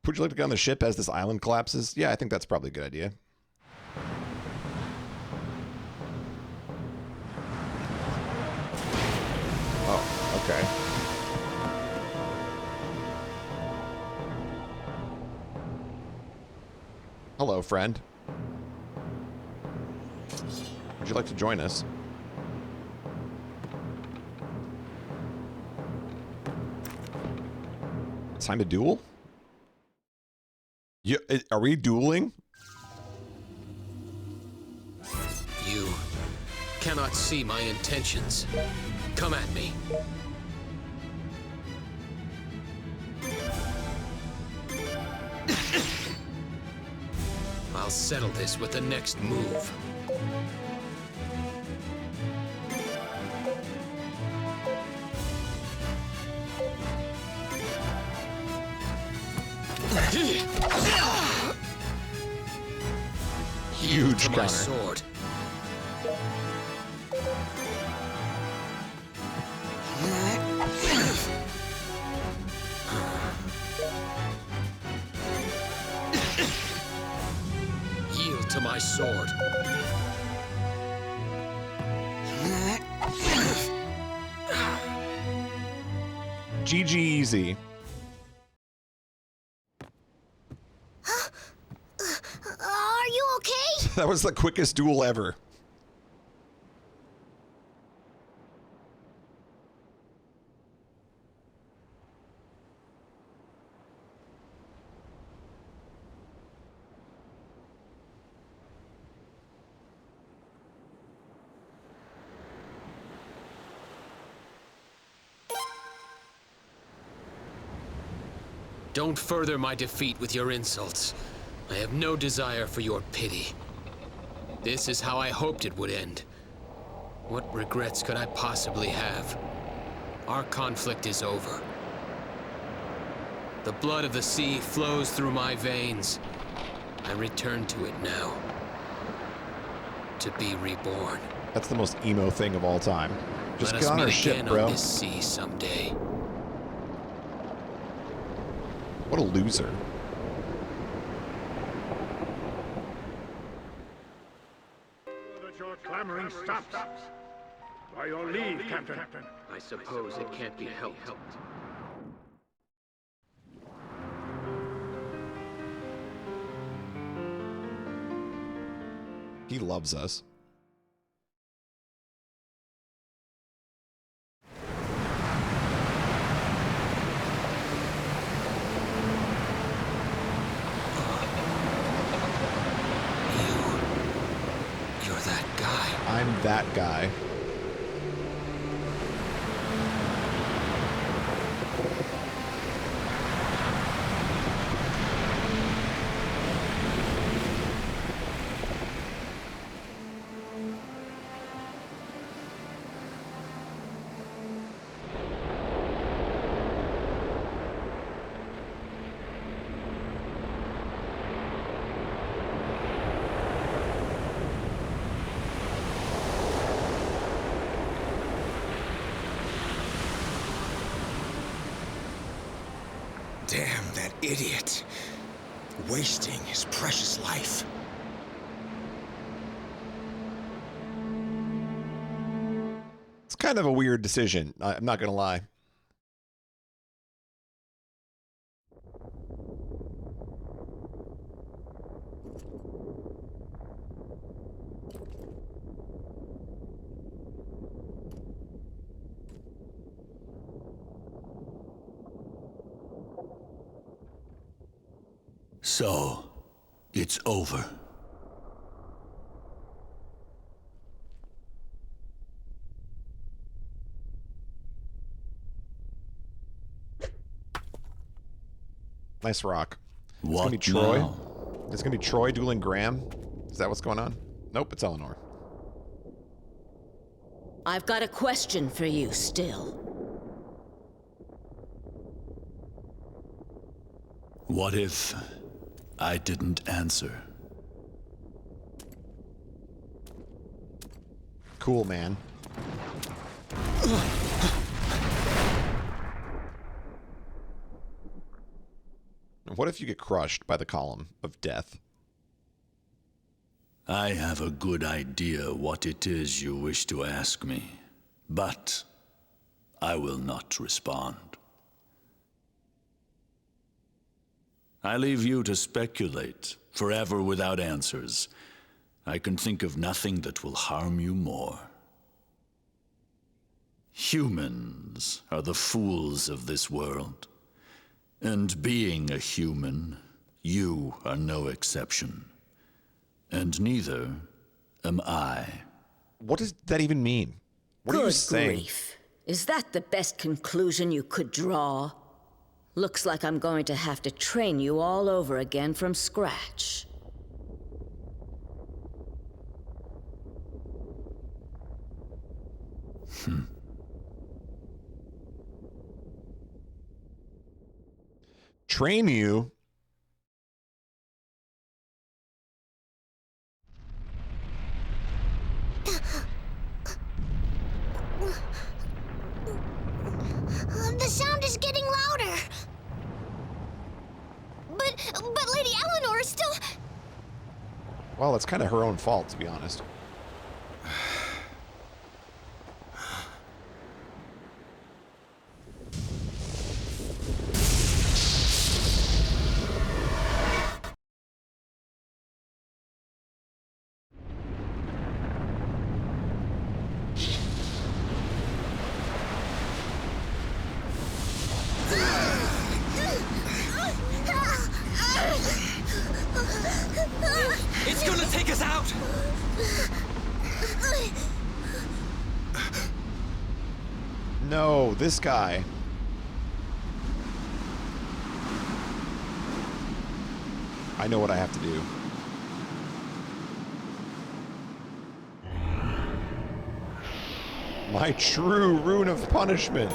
Would you like to get on the ship as this island collapses? Yeah, I think that's probably a good idea. Oh, okay. Hello, friend. Would you like to join us? Time to duel? Are we dueling? You cannot see my intentions. Come at me. I'll settle this with the next move. Huge my counter. Sword. Yield to my sword. GG easy. Are you okay? That was the quickest duel ever. Don't further my defeat with your insults. I have no desire for your pity. This is how I hoped it would end. What regrets could I possibly have? Our conflict is over. The blood of the sea flows through my veins. I return to it now. To be reborn. That's the most emo thing of all time. Just Let get us on meet our ship, again bro. on this sea someday. What a loser. That your clamoring stops. By your leave, Captain. I suppose it can't be helped. He loves us. You're that guy. I'm that guy. Damn that idiot. Wasting his precious life. It's kind of a weird decision. I'm not gonna lie. So, it's over. Nice rock. It's What gonna be Troy. now? It's gonna be Troy dueling Graham. Is that what's going on? Nope, it's Eleanor. I've got a question for you still. What if I didn't answer? Cool, man. What if you get crushed by the column of death? I have a good idea what it is you wish to ask me, but I will not respond. I leave you to speculate, forever without answers. I can think of nothing that will harm you more. Humans are the fools of this world. And being a human, you are no exception. And neither am I. What does that even mean? What are you saying? Grief. Is that the best conclusion you could draw? Looks like I'm going to have to train you all over again from scratch. Train you? The sound is getting louder. But Lady Eleanor is still... Well, it's kind of her own fault, to be honest. It's gonna take us out! No, this guy. I know what I have to do. My true rune of punishment.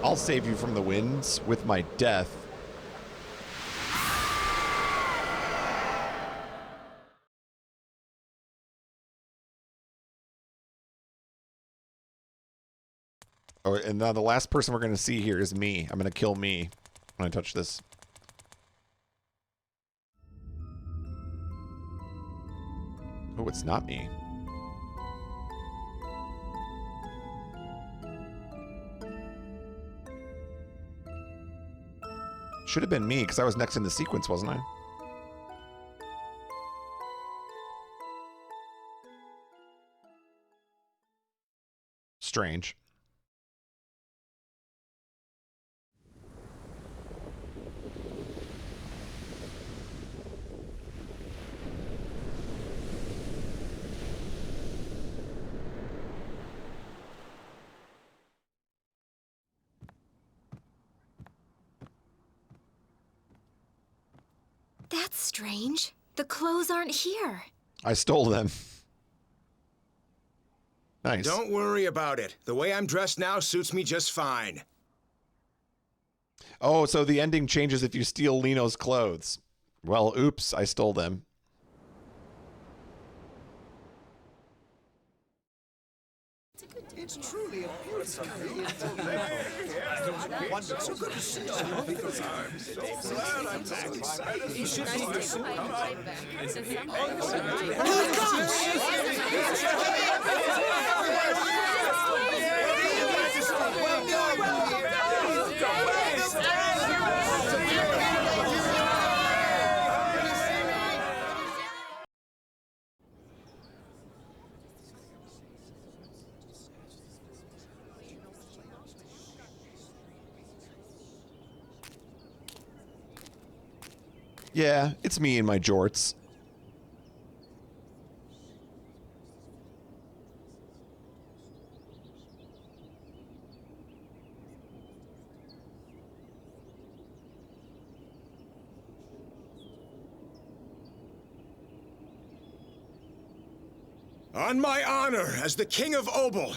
I'll save you from the winds with my death. Oh, and now the last person we're going to see here is me. I'm going to kill me when I touch this. Oh, it's not me. Should have been me, because I was next in the sequence, wasn't I? Strange. That's strange. The clothes aren't here. I stole them. Nice. Don't worry about it. The way I'm dressed now suits me just fine. Oh, so the ending changes if you steal Lino's clothes. Well, oops, I stole them. It's truly a beautiful So good to see you. So glad I'm so excited. He should be so Yeah, it's me and my jorts. On my honor as the King of Obel,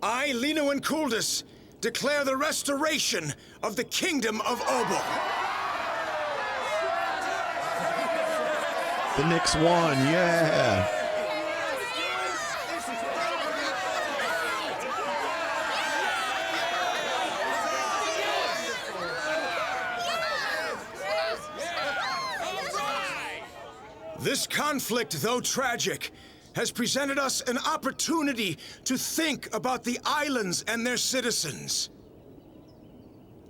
I, Lino and Kuldus, declare the restoration of the Kingdom of Obel. The Knicks won, yeah! This conflict, though tragic, has presented us an opportunity to think about the islands and their citizens.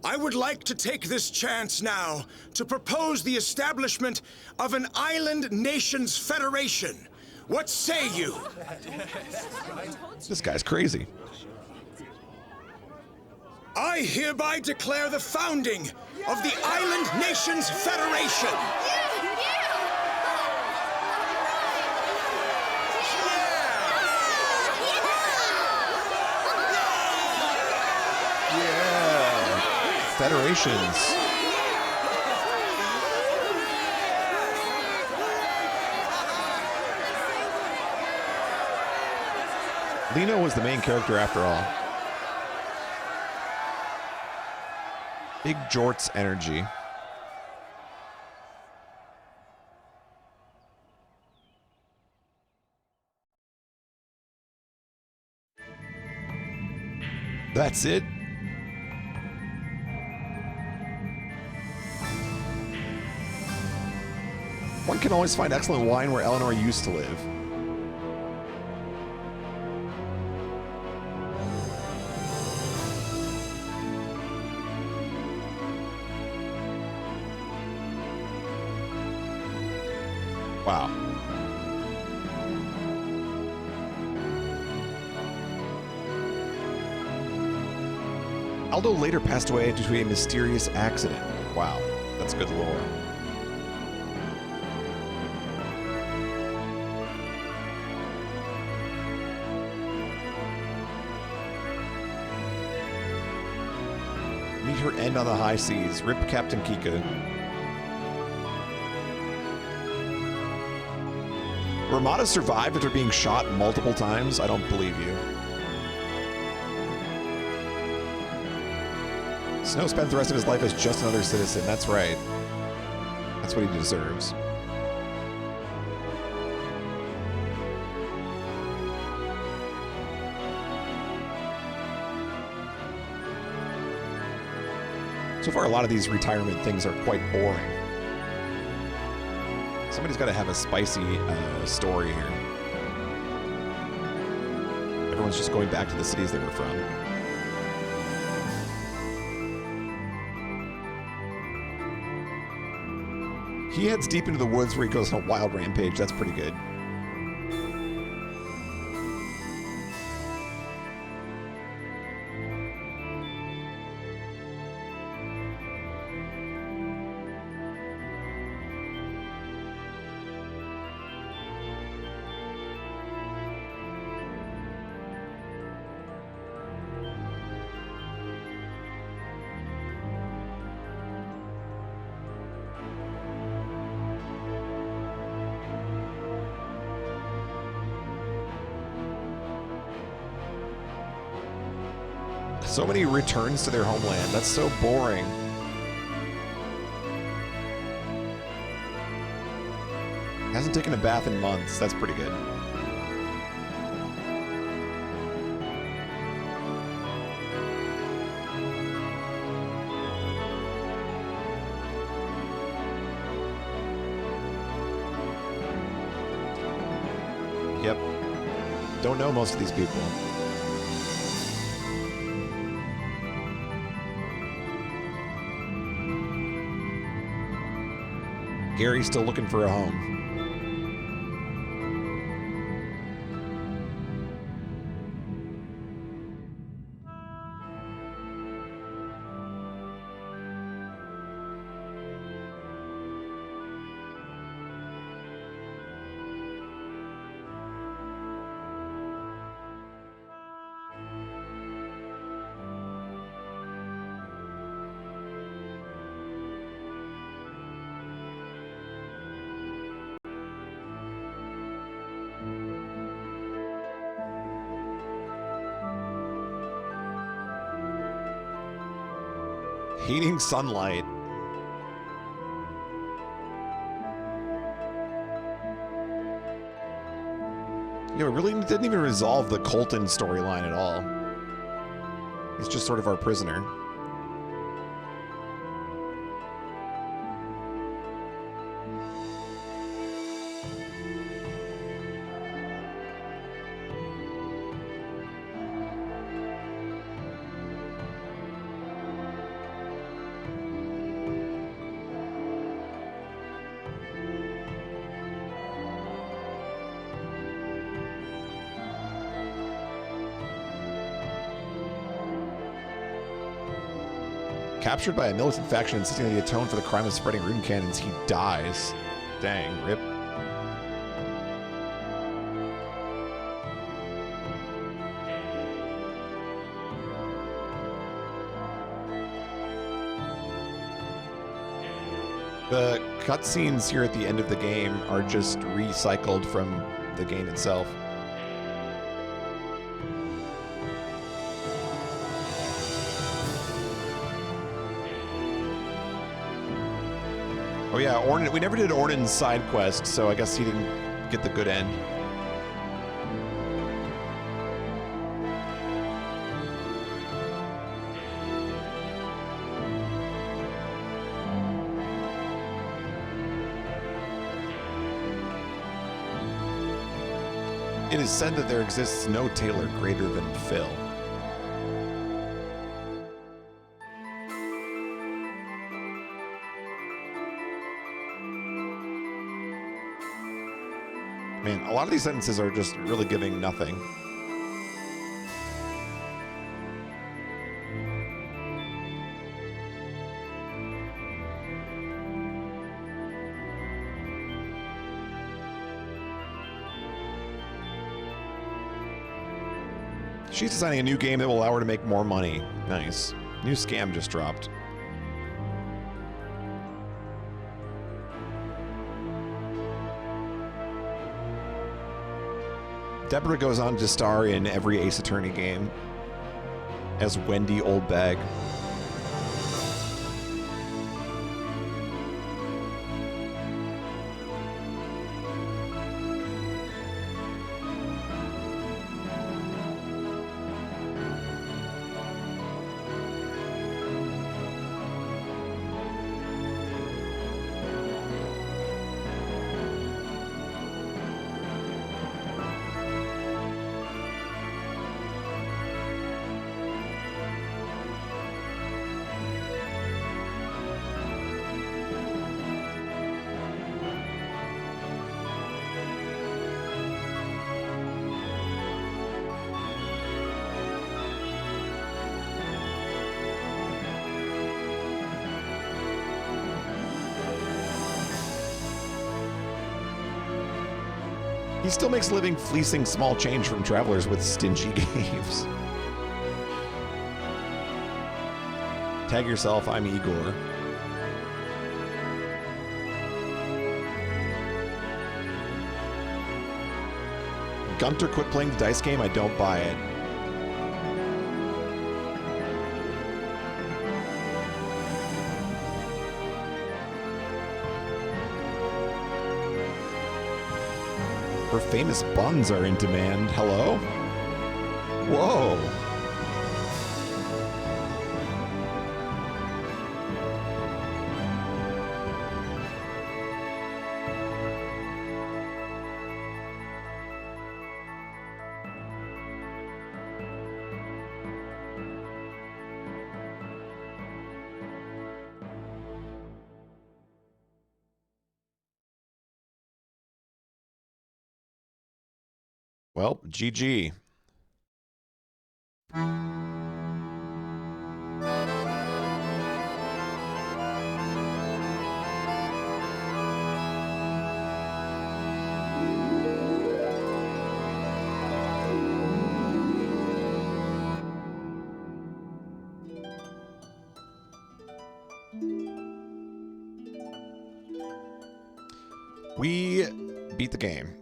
I would like to take this chance now to propose the establishment of an Island Nations Federation. What say you? This guy's crazy. I hereby declare the founding of the Island Nations Federation. Federations. Lino was the main character after all. Big jorts energy. That's it. One can always find excellent wine where Eleanor used to live. Wow. Aldo later passed away due to a mysterious accident. Wow, that's good lore. Meet her end on the high seas. Rip Captain Kika. Ramada survived after being shot multiple times? I don't believe you. Snow spends the rest of his life as just another citizen. That's right. That's what he deserves. So far, a lot of these retirement things are quite boring. Somebody's got to have a spicy story here. Everyone's just going back to the cities they were from. He heads deep into the woods where he goes on a wild rampage. That's pretty good. So many returns to their homeland. That's so boring. Hasn't taken a bath in months. That's pretty good. Yep. Don't know most of these people. Gary's still looking for a home. Hating sunlight. Yeah, it really didn't even resolve the Colton storyline at all. He's just sort of our prisoner. Captured by a militant faction insisting that he atone for the crime of spreading rune cannons, he dies. Dang, rip. The cutscenes here at the end of the game are just recycled from the game itself. Oh yeah, Ornan, we never did Ornan's side quest, so I guess he didn't get the good end. It is said that there exists no tailor greater than Phil. Man, a lot of these sentences are just really giving nothing. She's designing a new game that will allow her to make more money. Nice. New scam just dropped. Deborah goes on to star in every Ace Attorney game as Wendy Oldbag. He still makes a living fleecing small change from travelers with stingy games. Tag yourself, I'm Igor. Gunter quit playing the dice game, I don't buy it. Her famous buns are in demand. Hello? Whoa. Well, GG. We beat the game.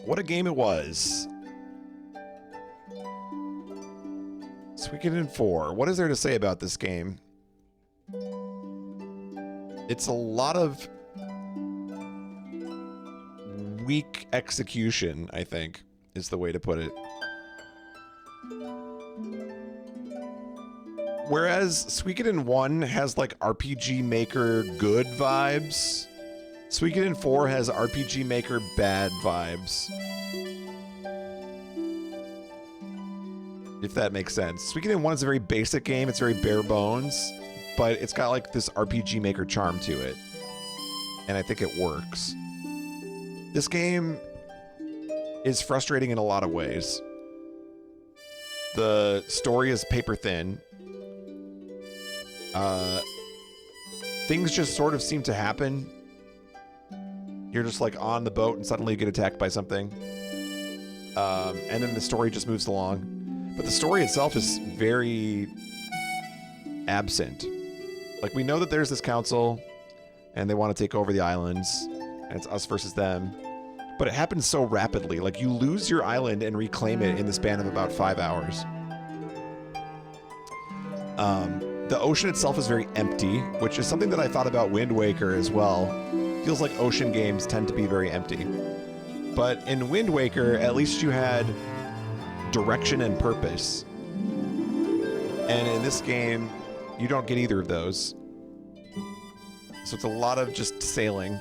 What a game it was. Suikoden IV. What is there to say about this game? It's a lot of weak execution, I think, is the way to put it. Whereas Suikoden 1 has like RPG Maker good vibes, Suikoden 4 has RPG Maker bad vibes. If that makes sense. Suikoden 1 is a very basic game, it's very bare bones, but it's got like this RPG Maker charm to it. And I think it works. This game is frustrating in a lot of ways. The story is paper thin. Things just sort of seem to happen. You're just like on the boat and suddenly you get attacked by something. And then the story just moves along. But the story itself is very absent. Like, we know that there's this council and they want to take over the islands and it's us versus them. But it happens so rapidly. Like, you lose your island and reclaim it in the span of about 5 hours. The ocean itself is very empty, which is something that I thought about Wind Waker as well. Feels like ocean games tend to be very empty. But in Wind Waker, at least you had direction and purpose. And in this game, you don't get either of those. So it's a lot of just sailing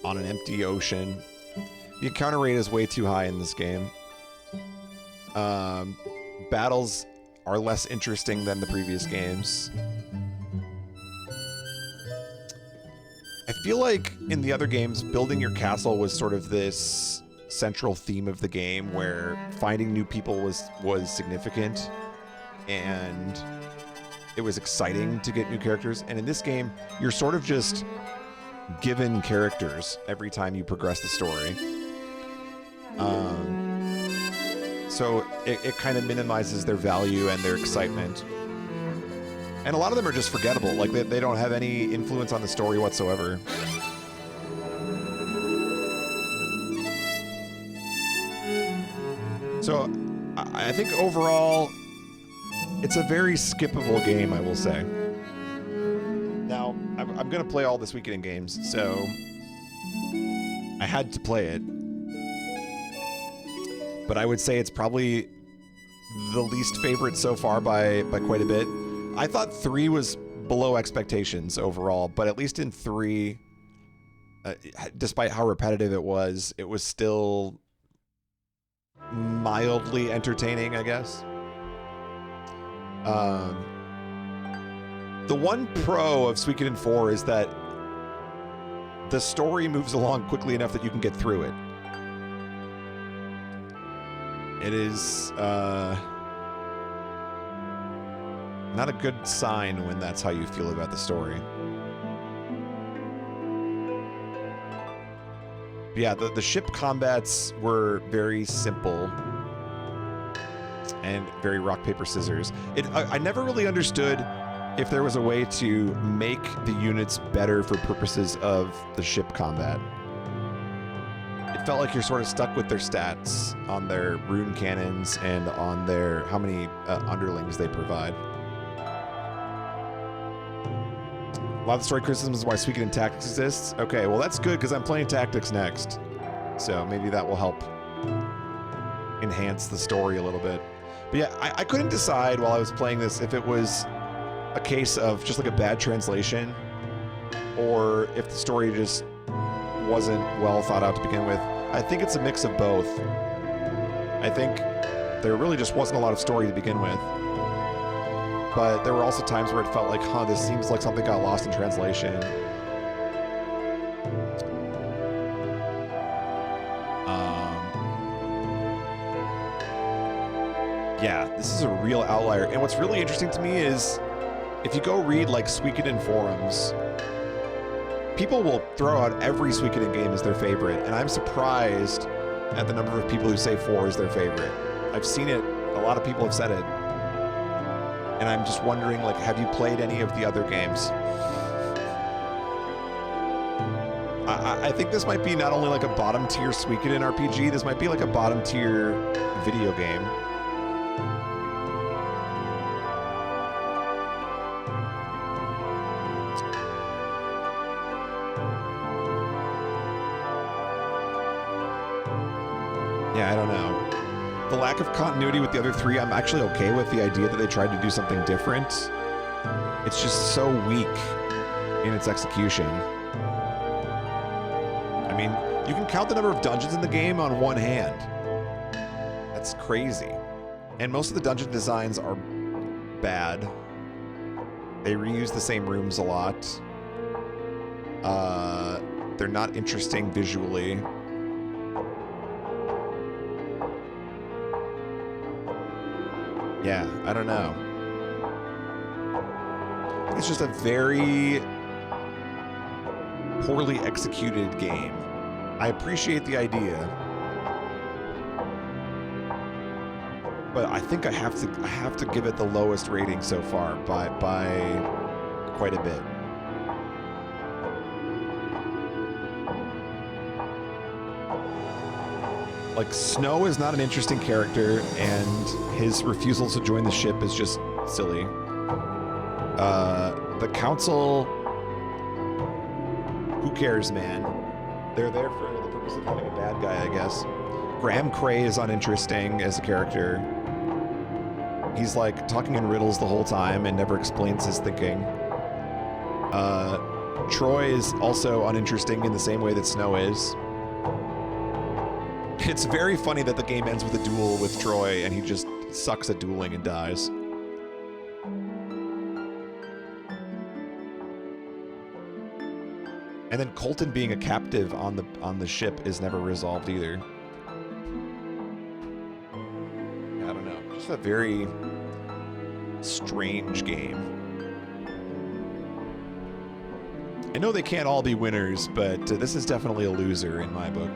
on an empty ocean. The encounter rate is way too high in this game. Battles are less interesting than the previous games. I feel like in the other games, building your castle was sort of this central theme of the game where finding new people was significant and it was exciting to get new characters. And in this game, you're sort of just given characters every time you progress the story. So it kind of minimizes their value and their excitement. And a lot of them are just forgettable. Like, they don't have any influence on the story whatsoever. So I think overall, it's a very skippable game, I will say. Now, I'm going to play all this weekend in games, so I had to play it. But I would say it's probably the least favorite so far by quite a bit. I thought 3 was below expectations overall, but at least in 3, despite how repetitive it was still mildly entertaining, I guess. The one pro of Suikoden 4 is that the story moves along quickly enough that you can get through it. It is not a good sign when that's how you feel about the story. But yeah, the ship combats were very simple and very rock, paper, scissors. I never really understood if there was a way to make the units better for purposes of the ship combat. It felt like you're sort of stuck with their stats on their rune cannons and on their how many underlings they provide. A lot of the story criticism is why Suikoden Tactics exists. Okay, well that's good because I'm playing Tactics next. So maybe that will help enhance the story a little bit. But yeah, I couldn't decide while I was playing this if it was a case of just like a bad translation or if the story just wasn't well thought out to begin with. I think it's a mix of both. I think there really just wasn't a lot of story to begin with. But there were also times where it felt like, this seems like something got lost in translation. Yeah, this is a real outlier. And what's really interesting to me is if you go read like Suikoden forums, people will throw out every Suikoden game as their favorite, and I'm surprised at the number of people who say 4 is their favorite. I've seen it, a lot of people have said it, and I'm just wondering, like, have you played any of the other games? I think this might be not only like a bottom tier Suikoden RPG, this might be like a bottom tier video game. Yeah, I don't know. The lack of continuity with the other three, I'm actually okay with the idea that they tried to do something different. It's just so weak in its execution. I mean, you can count the number of dungeons in the game on one hand. That's crazy. And most of the dungeon designs are bad. They reuse the same rooms a lot. They're not interesting visually. Yeah, I don't know. It's just a very poorly executed game. I appreciate the idea, but I think I have to give it the lowest rating so far by quite a bit. Like, Snow is not an interesting character, and his refusal to join the ship is just silly. The council, who cares, man? They're there for the purpose of having a bad guy, I guess. Graham Cray is uninteresting as a character. He's like talking in riddles the whole time and never explains his thinking. Troy is also uninteresting in the same way that Snow is. It's very funny that the game ends with a duel with Troy and he just sucks at dueling and dies. And then Colton being a captive on the ship is never resolved either. I don't know. Just a very strange game. I know they can't all be winners, but this is definitely a loser in my book.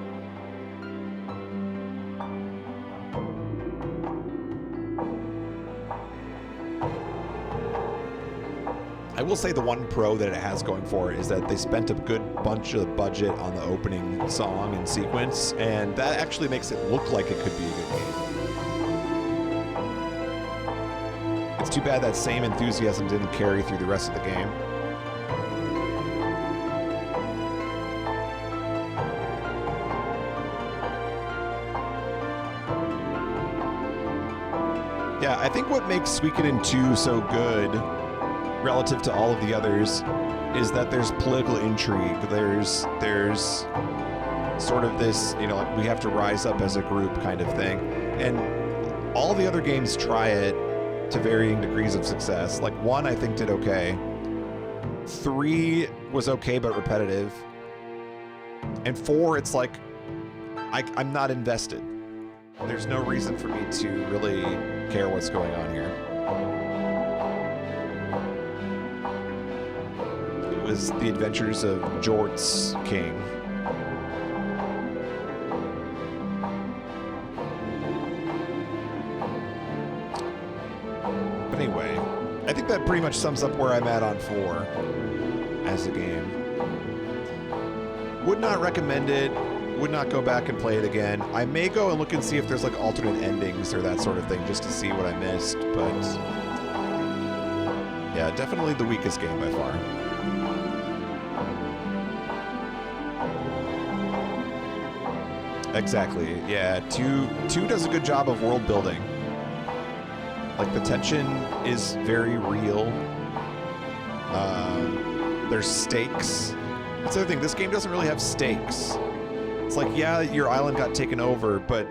I will say the one pro that it has going for it is that they spent a good bunch of budget on the opening song and sequence, and that actually makes it look like it could be a good game. It's too bad that same enthusiasm didn't carry through the rest of the game. Yeah, I think what makes Suikoden 2 so good relative to all of the others is that there's political intrigue. There's sort of this, you know, like we have to rise up as a group kind of thing. And all the other games try it to varying degrees of success. Like 1, I think, did okay. 3 was okay but repetitive. And 4, it's like, I'm not invested. There's no reason for me to really care what's going on here. It was the adventures of Jort's King. But anyway, I think that pretty much sums up where I'm at on 4 as a game. Would not recommend it. Would not go back and play it again. I may go and look and see if there's like alternate endings or that sort of thing just to see what I missed, but yeah, definitely the weakest game by far. Exactly, yeah. 2 does a good job of world building. Like, the tension is very real. There's stakes. That's the other thing, this game doesn't really have stakes. It's like, yeah, your island got taken over, but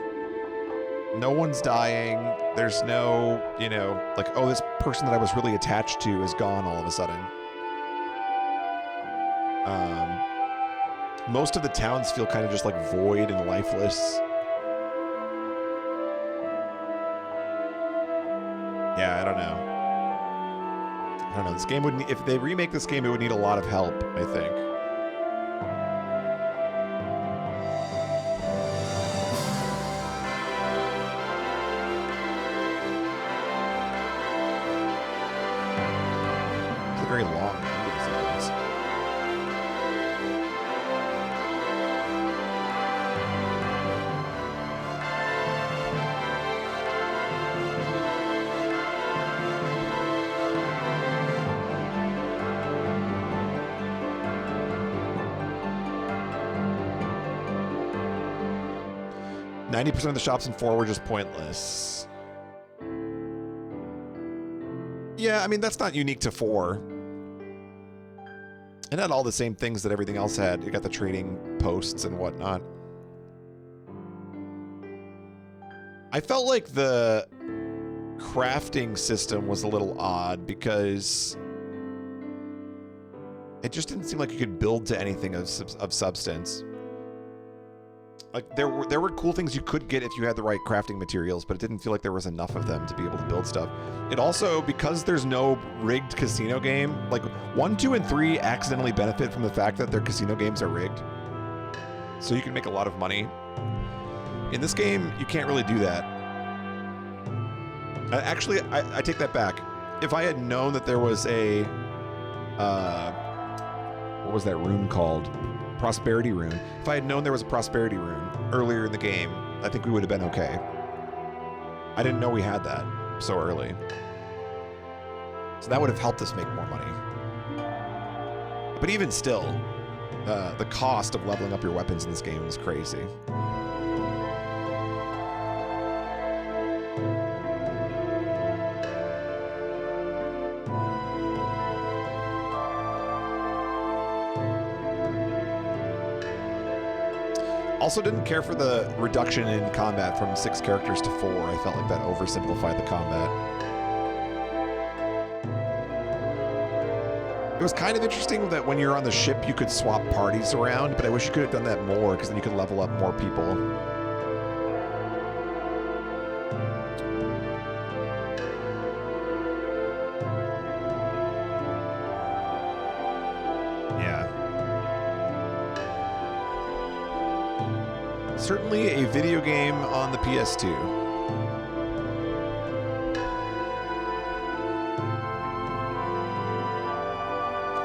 no one's dying. There's no, you know, like, oh, this person that I was really attached to is gone all of a sudden. Most of the towns feel kind of just like void and lifeless. Yeah, I don't know. This game would need, if they remake this game, it would need a lot of help, I think. Very long ending sequence. 90% of the shops in 4 were just pointless. Yeah, I mean, that's not unique to 4. It had all the same things that everything else had. You got the trading posts and whatnot. I felt like the crafting system was a little odd because it just didn't seem like you could build to anything of substance. Like there were cool things you could get if you had the right crafting materials, but it didn't feel like there was enough of them to be able to build stuff. It also, because there's no rigged casino game, like 1, 2, and 3 accidentally benefit from the fact that their casino games are rigged. So you can make a lot of money. In this game, you can't really do that. Actually, I take that back. If I had known that there was a, what was that rune called? Prosperity rune. If I had known there was a prosperity rune earlier in the game, I think we would have been okay. I didn't know we had that so early. So that would have helped us make more money. But even still, the cost of leveling up your weapons in this game is crazy. Also didn't care for the reduction in combat from 6 characters to 4. I felt like that oversimplified the combat. It was kind of interesting that when you're on the ship, you could swap parties around, but I wish you could have done that more, because then you could level up more people. Certainly a video game on the PS2.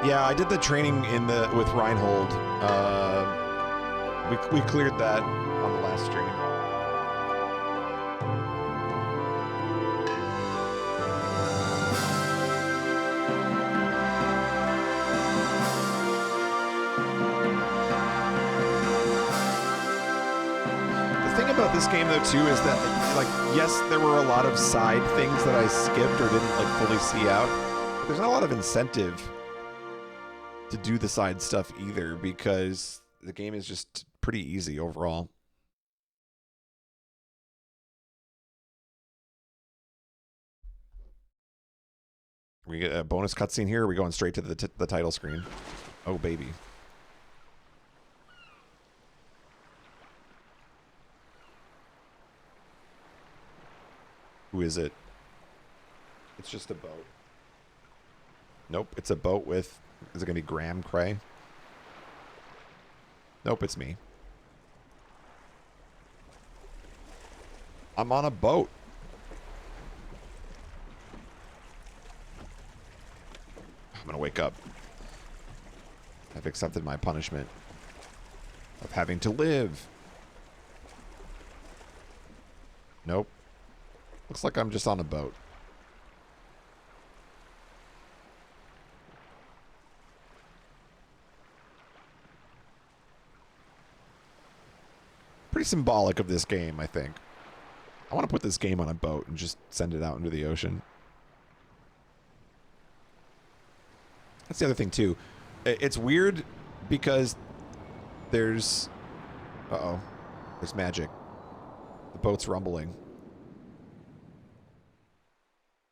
Yeah, I did the training with Reinhold. We cleared that on the last stream. This game though too is that like yes, there were a lot of side things that I skipped or didn't like fully see out, but there's not a lot of incentive to do the side stuff either because the game is just pretty easy overall. We get a bonus cutscene here, or are we going straight to the title screen? Oh baby. Who is it? It's just a boat. Nope, it's a boat with... Is it going to be Graham Cray? Nope, it's me. I'm on a boat. I'm going to wake up. I've accepted my punishment of having to live. Nope. Looks like I'm just on a boat. Pretty symbolic of this game, I think. I want to put this game on a boat and just send it out into the ocean. That's the other thing, too. It's weird because there's... Uh-oh. There's magic. The boat's rumbling.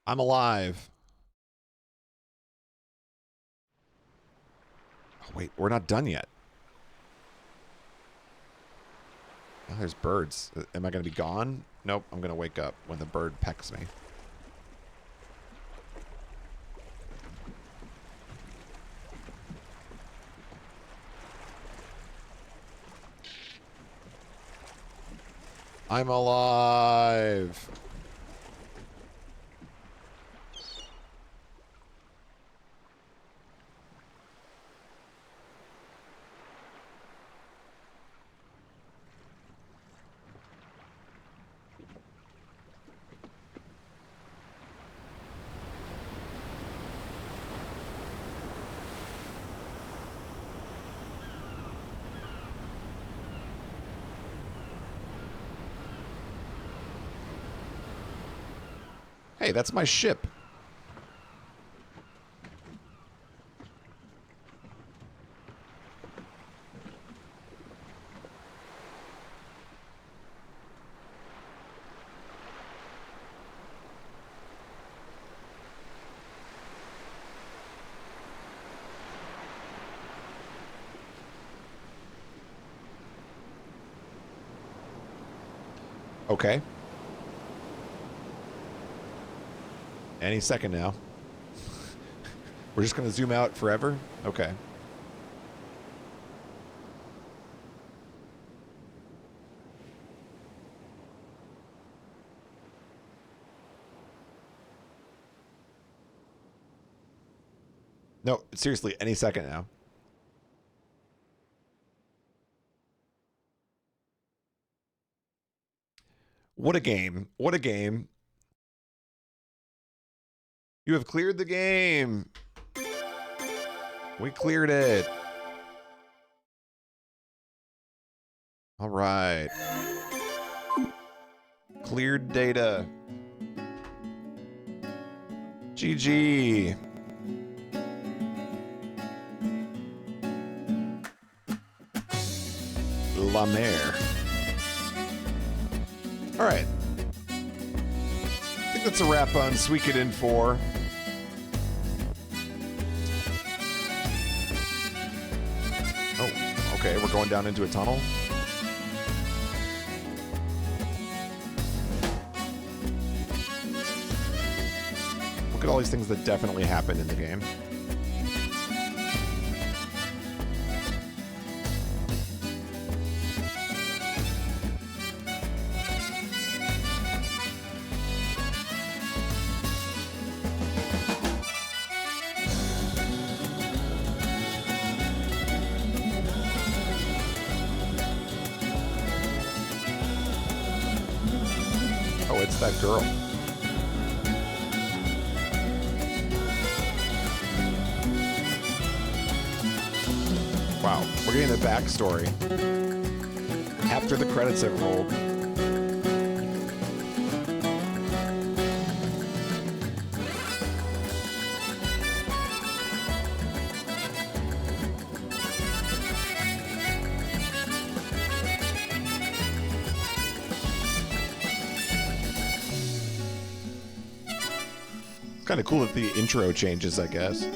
I'm alive. Oh, wait, we're not done yet. Oh, there's birds. Am I going to be gone? Nope, I'm going to wake up when the bird pecks me. I'm alive. Hey, that's my ship. Okay. Any second now. We're just going to zoom out forever? Okay. No, seriously, any second now. What a game. What a game. You have cleared the game. We cleared it. All right. Cleared data. GG. La Mer. All right. I think that's a wrap on Suikoden 4. Oh, okay. We're going down into a tunnel. Look at all these things that definitely happened in the game. Oh, it's that girl. Wow, we're getting the backstory after the credits have rolled. It's kind of cool that the intro changes, I guess.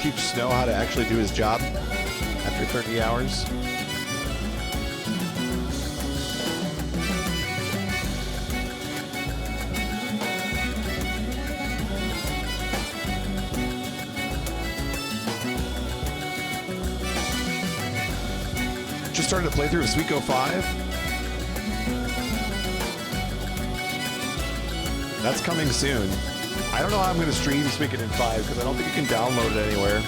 Teach Snow how to actually do his job after 30 hours. Just started to play through of Suikoden 5. That's coming soon. I don't know how I'm going to stream Suikoden 5 because I don't think you can download it anywhere.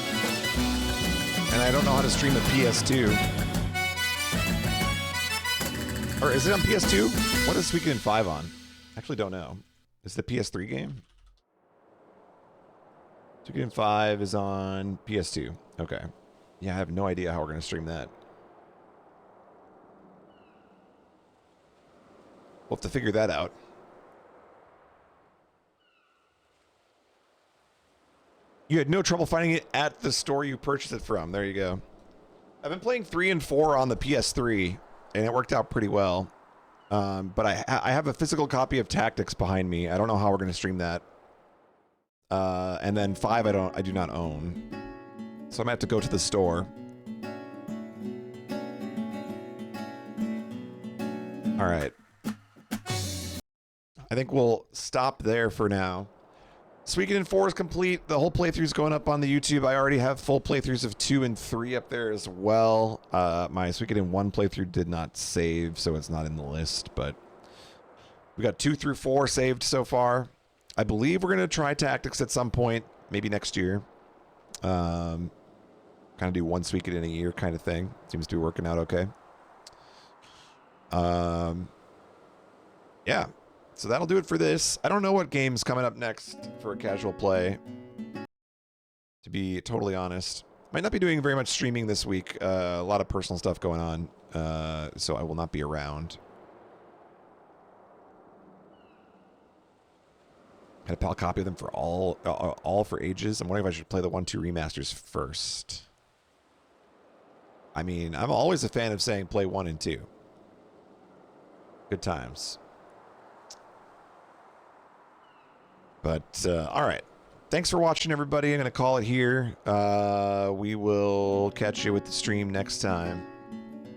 And I don't know how to stream a PS2. Or is it on PS2? What is Suikoden 5 on? Actually don't know. Is it the PS3 game? Suikoden 5 is on PS2. Okay. Yeah, I have no idea how we're going to stream that. We'll have to figure that out. You had no trouble finding it at the store you purchased it from. There you go. I've been playing 3 and 4 on the PS3, and it worked out pretty well. But I have a physical copy of Tactics behind me. I don't know how we're going to stream that. And then 5 I do not own. So I'm going to have to go to the store. All right. I think we'll stop there for now. Suikoden 4 is complete. The whole playthrough is going up on the YouTube. I already have full playthroughs of 2 and 3 up there as well. My Suikoden 1 playthrough did not save, so it's not in the list, but we got 2 through 4 saved so far. I believe we're going to try Tactics at some point, maybe next year. Kind of do 1 Suikoden a year kind of thing. Seems to be working out okay. Yeah. So that'll do it for this. I don't know what game's coming up next for a casual play, to be totally honest. Might not be doing very much streaming this week. A lot of personal stuff going on, so I will not be around. Had a PAL copy of them for all for ages. I'm wondering if I should play the 1-2 remasters first. I mean, I'm always a fan of saying play 1 and 2. Good times. But, all right. Thanks for watching, everybody. I'm going to call it here. We will catch you with the stream next time.